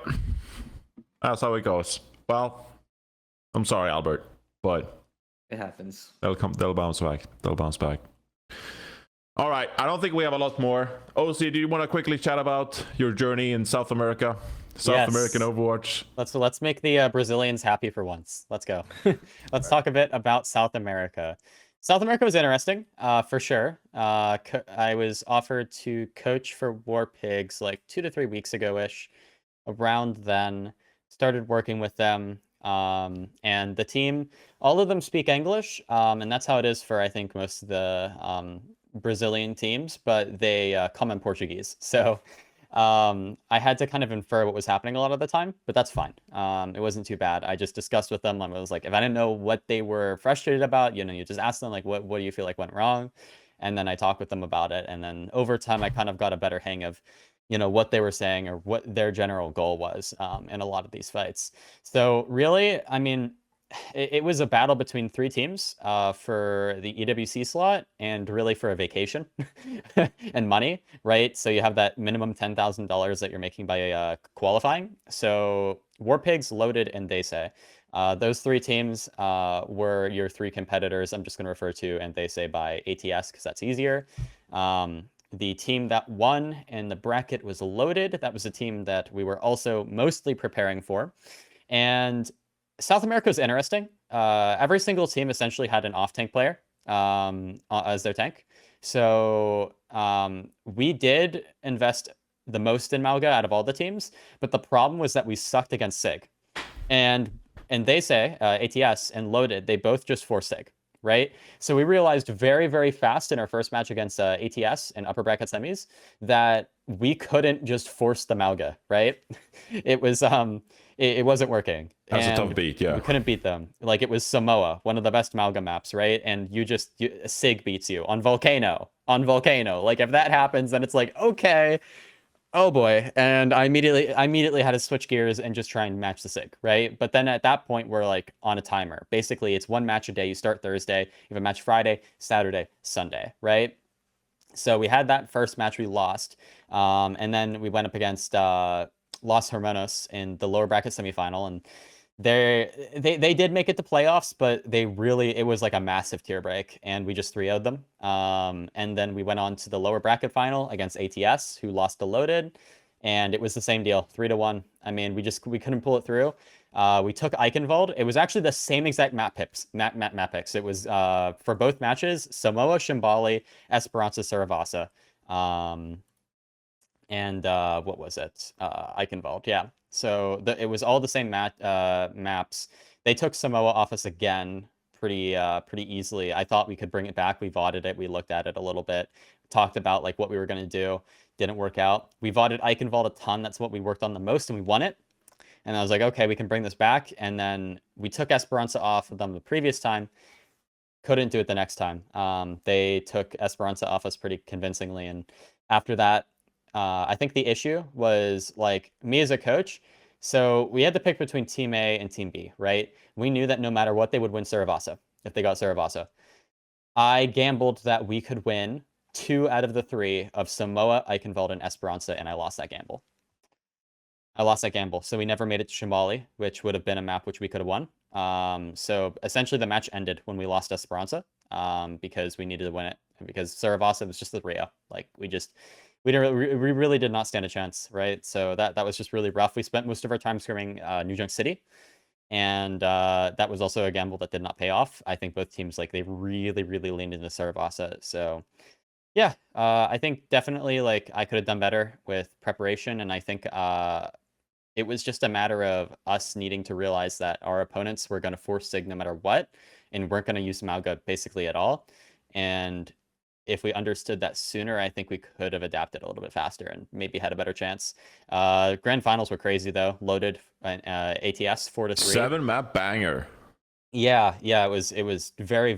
that's how it goes. Well, I'm sorry, Albert, but It happens. they'll bounce back. All right, I don't think we have a lot more. OC, do you want to quickly chat about your journey in South America? Yes. American Overwatch. Let's make the Brazilians happy for once. Let's go. Let's talk a bit about South America. South America was interesting, for sure. I was offered to coach for War Pigs like 2 to 3 weeks ago-ish. Around then, started working with them, and the team, all of them speak English, and that's how it is for I think most of the Brazilian teams, but they come in Portuguese. So I had to kind of infer what was happening a lot of the time, but that's fine. It wasn't too bad. I just discussed with them. I was like, if I didn't know what they were frustrated about, you just ask them like, what do you feel like went wrong? And then I talked with them about it. And then over time, I kind of got a better hang of, what they were saying or what their general goal was in a lot of these fights. So really, I mean, it was a battle between 3 teams for the EWC slot and really for a vacation and money, right? So you have that minimum $10,000 that you're making by qualifying. So War Pigs, Loaded, and They Say. Those 3 teams were your 3 competitors. I'm just going to refer to and They Say by ATS because that's easier. The team that won in the bracket was Loaded. That was a team that we were also mostly preparing for. And South America is interesting. Every single team essentially had an off-tank player as their tank. So we did invest the most in Malga out of all the teams, but the problem was that we sucked against SIG. And They Say, ATS and Loaded, they both just forced SIG, right? So we realized very, very fast in our first match against ATS in upper bracket semis that we couldn't just force the Malga, right? It was it wasn't working. That's a tough beat, yeah. We couldn't beat them. Like it was Samoa, one of the best Malga maps, right? And SIG beats you on Volcano. Like if that happens, then it's like, okay, oh boy. And I immediately had to switch gears and just try and match the SIG, right? But then at that point, we're like on a timer. Basically, it's 1 match a day. You start Thursday, you have a match Friday, Saturday, Sunday, right? So we had that first match we lost. And then we went up against Los Hermanos in the lower bracket semifinal, and they did make it to playoffs, but it was like a massive tier break, and we just 3-0'd them. And then we went on to the lower bracket final against ATS, who lost to Loaded, and it was the same deal, 3-1. I mean, we couldn't pull it through. We took Eichenwald. It was actually the same exact map picks. It was for both matches, Samoa, Shimbali, Esperanza, Saravasa. And what was it? Eichenwald, yeah. So it was all the same maps. They took Samoa off us again pretty easily. I thought we could bring it back. We VODed it. We looked at it a little bit, talked about like what we were going to do. Didn't work out. We VODed Eichenwald a ton. That's what we worked on the most, and we won it. And I was like, okay, we can bring this back. And then we took Esperanza off of them the previous time. Couldn't do it the next time. They took Esperanza off us pretty convincingly. And after that, I think the issue was like me as a coach. So we had to pick between Team A and Team B, right? We knew that no matter what, they would win Saravasa if they got Saravasa. I gambled that we could win 2 out of the 3 of Samoa, Eichenwald, and Esperanza, and I lost that gamble. So we never made it to Shimbali, which would have been a map which we could have won. So essentially the match ended when we lost Esperanza because we needed to win it. Because Saravasa was just the Rio. Like we really did not stand a chance, right? So that was just really rough. We spent most of our time scrimming New Junk City, and that was also a gamble that did not pay off. I think both teams they really leaned into Saravasa. So yeah, I think definitely I could have done better with preparation, and I think it was just a matter of us needing to realize that our opponents were going to force SIG no matter what, and weren't going to use Malga basically at all. And if we understood that sooner, I think we could have adapted a little bit faster and maybe had a better chance. Grand finals were crazy though. Loaded ATS 4-3. 7 map banger. Yeah, it was very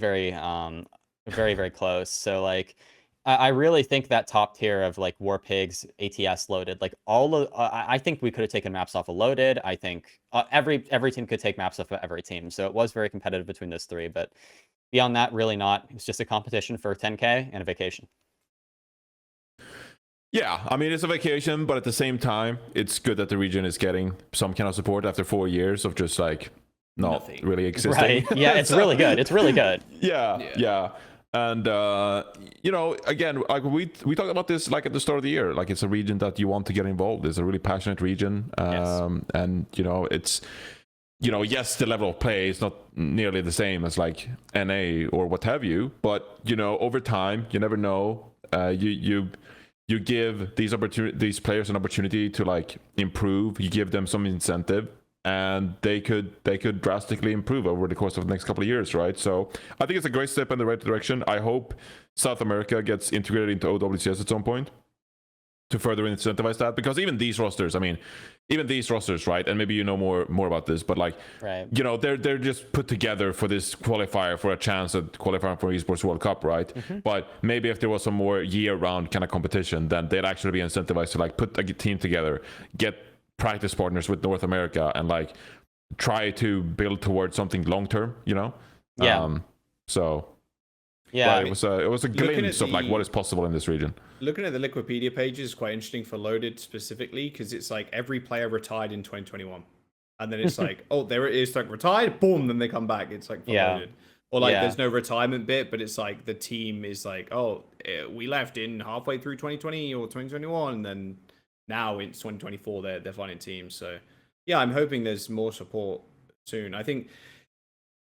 close. So I really think that top tier of War Pigs, ATS, Loaded, I think we could have taken maps off of Loaded. I think every team could take maps off of every team. So it was very competitive between those 3, but beyond that, really not. It was just a competition for 10K and a vacation. Yeah, I mean, it's a vacation, but at the same time, it's good that the region is getting some kind of support after 4 years of just not nothing really existing. Right. Yeah, it's really good. It's really good. Yeah. And again, we talked about this at the start of the year. It's a region that you want to get involved. It's a really passionate region, Yes. and it's yes, the level of play is not nearly the same as NA or what have you, but over time, you never know. You give these players an opportunity to improve. You give them some incentive, and they could drastically improve over the course of the next couple of years, right? So I think it's a great step in the right direction. I hope South America gets integrated into OWCS at some point. to further incentivize that, because even these rosters, right? And maybe you know more about this, but like, right. you know, they're just put together for this qualifier, for a chance at qualifying for Esports World Cup, right? But maybe if there was some more year-round kind of competition, then they'd actually be incentivized to like put a team together, get practice partners with North America, and like try to build towards something long-term, you know? Yeah. So yeah, it was a glimpse of like what is possible in this region. Looking at the Liquipedia page is quite interesting for Loaded specifically, because it's like every player retired in 2021, and then it's like, oh, there it is, like retired, boom, then they come back. It's like for Loaded, or like there's no retirement bit, but it's like the team is like, oh, we left in halfway through 2020 or 2021, and then now it's 2024, they're finding teams. So yeah, I'm hoping there's more support soon. I think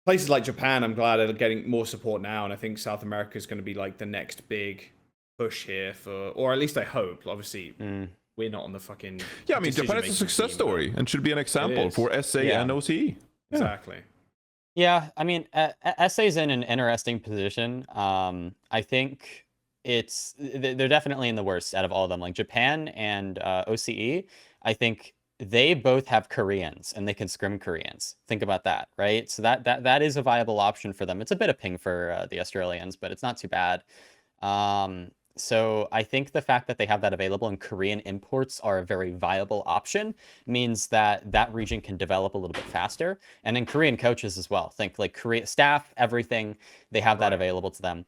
places like Japan, I'm glad are getting more support now, and I think South America is going to be like the next big push here for, or at least I hope. Obviously, we're not on the fucking. Yeah, I mean, Japan is a success story and should be an example for SA and OCE. Exactly. Yeah, I mean, SA's in an interesting position. I think they're definitely in the worst out of all of them. Like Japan and OCE, I think they both have Koreans and they can scrim Koreans. Think about that, right? So that is a viable option for them. It's a bit of ping for the Australians, but it's not too bad. So I think the fact that they have that available and Korean imports are a very viable option means that that region can develop a little bit faster. And then Korean coaches as well. Think like Korea staff, everything, they have that available to them.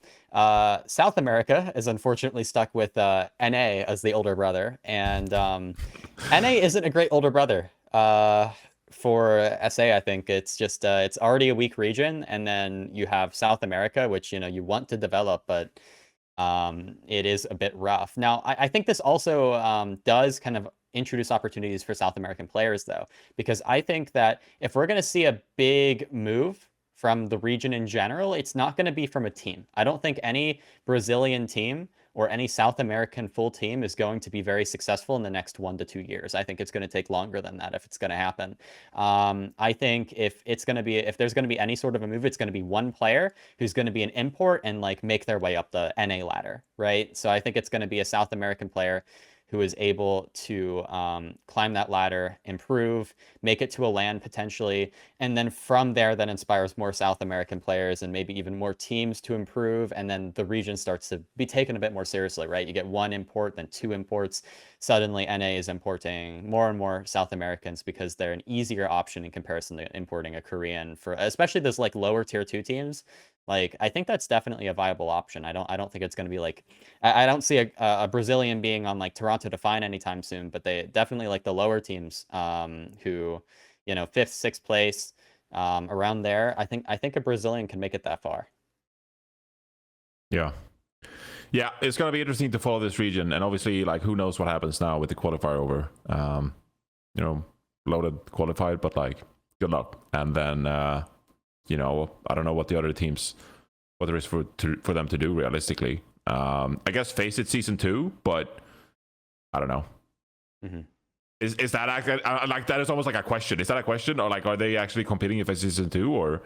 South America is unfortunately stuck with NA as the older brother. And NA isn't a great older brother. For SA, I think it's just it's already a weak region. And then you have South America, which, you know, you want to develop, but it is a bit rough. Now, I think this also does kind of introduce opportunities for South American players, though, because I think that if we're going to see a big move from the region in general, it's not going to be from a team. I don't think any Brazilian team or any South American full team is going to be very successful in the next 1 to 2 years. I think it's going to take longer than that if it's going to happen. I think if there's going to be any sort of a move, it's going to be one player who's going to be an import and like make their way up the NA ladder, right? So I think it's going to be a South American player who is able to climb that ladder, improve, make it to a LAN potentially, and then from there that inspires more South American players and maybe even more teams to improve, and then the region starts to be taken a bit more seriously, right? You get one import, then 2 imports. Suddenly NA is importing more and more South Americans because they're an easier option in comparison to importing a Korean, for especially those like lower tier 2 teams. Like, I think that's definitely a viable option. I don't think it's going to be like, I don't see a Brazilian being on like Toronto Defiant anytime soon, but they definitely like the lower teams who, you know, 5th, 6th place around there. I think a Brazilian can make it that far. Yeah. Yeah, it's going to be interesting to follow this region. And obviously, like, who knows what happens now with the qualifier over. You know, Loaded qualified, but like, good luck. And then, you know, I don't know what the other teams, what there is for them to do realistically. I guess Face It Season 2, but I don't know. Mm-hmm. Is that actually, like, that is almost like a question. Is that a question? Or like, are they actually competing in Face It Season 2? Or,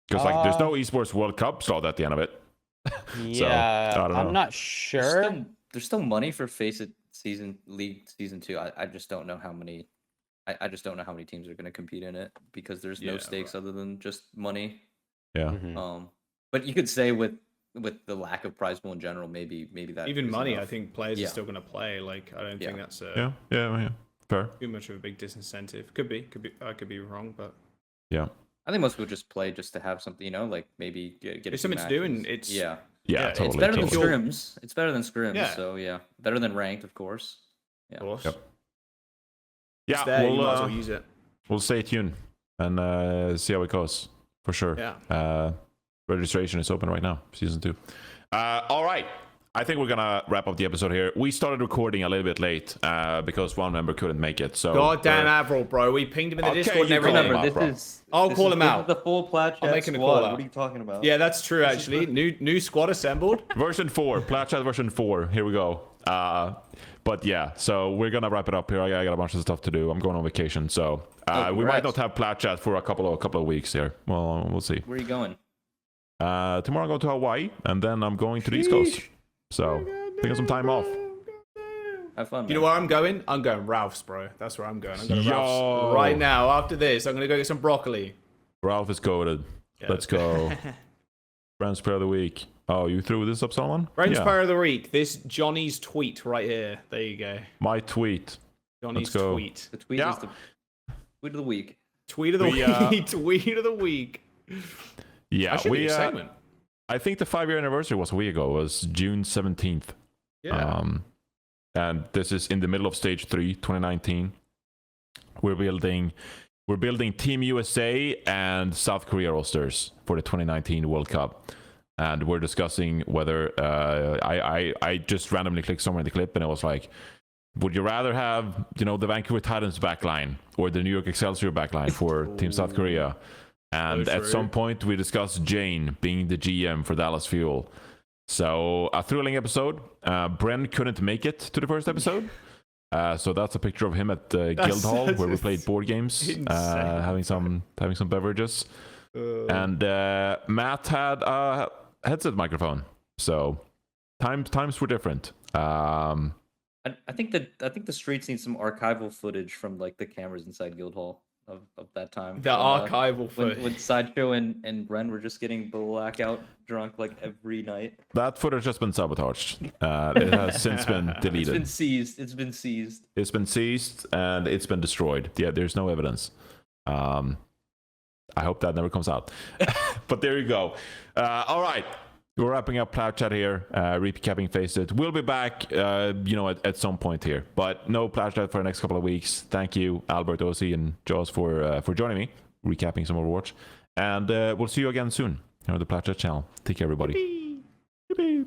because like, there's no Esports World Cup slot at the end of it. Yeah, so, I don't know. I'm not sure. There's still money for Face It League Season 2. I just don't know how many. I just don't know how many teams are going to compete in it because there's no stakes other than just money. Yeah. Mm-hmm. But you could say with the lack of prize pool in general, maybe that even money. enough. I think players are still going to play. Like, I don't think that's yeah, fair. Too much of a big disincentive. Could be. I could be wrong, but yeah. I think most people just play just to have something, you know, like maybe get it's something to do, and it's totally. It's better than totally. scrims. It's better than scrims. Yeah. So better than ranked, of course. Yeah. of course. Yep. It's Yeah, there, you might as well use it. We'll stay tuned and see how it goes for sure. Yeah. Registration is open right now, Season 2. All right. I think we're gonna wrap up the episode here. We started recording a little bit late because one member couldn't make it. So Goddamn AVRL, bro. We pinged him in the Discord and everything. I'll call him out. The full Plat Chat I'm making a squad. call out. What are you talking about? Yeah, that's true. Actually, new squad assembled. Version 4, Plat Chat version 4. Here we go. But yeah, so we're gonna wrap it up here. I got a bunch of stuff to do. I'm going on vacation, so we might not have Plat Chat for a couple of weeks here. Well, we'll see. Where are you going? Tomorrow I'm going to Hawaii, and then I'm going to the East Coast. So taking some time off. Have fun. You know man. where I'm going? I'm going Ralph's, bro. That's where I'm going. I'm going to Yo. Ralph's right now. After this, I'm going to go get some broccoli. Ralph is goated. Yeah. Let's go. Friends player of the week. Oh, you threw this up, someone? Friends player of the week. This Johnny's tweet right here. There you go. My tweet. Johnny's Let's go. tweet. The tweet is the tweet of the week. Tweet of the week. Tweet of the week. Yeah, That should be a segment. I think the 5-year anniversary was a week ago. It was June 17th. Yeah. And this is in the middle of stage 3, 2019. We're building Team USA and South Korea rosters for the 2019 World Cup. And we're discussing whether I just randomly clicked somewhere in the clip and it was like, would you rather have, you know, the Vancouver Titans backline or the New York Excelsior backline for Team South Korea? And at some point we discussed Jane being the GM for Dallas Fuel. So a thrilling episode. Bren couldn't make it to the first episode. So that's a picture of him at the Guildhall where we played board games, having some beverages. And Matt had a headset microphone. So times were different. I think the streets need some archival footage from like the cameras inside Guildhall of that time. The archival footage. When Sideshow and Bren were just getting blackout drunk like every night. That footage has been sabotaged. It has since been deleted. It's been seized. It's been seized and it's been destroyed. Yeah, there's no evidence. I hope that never comes out. But there you go. All right. We're wrapping up Plat Chat here, recapping Face It. We'll be back, at some point here. But no Plat Chat for the next couple of weeks. Thank you, Albert, Osi, and Jaws for joining me, recapping some Overwatch. And we'll see you again soon on the Plat Chat channel. Take care, everybody. Yippee.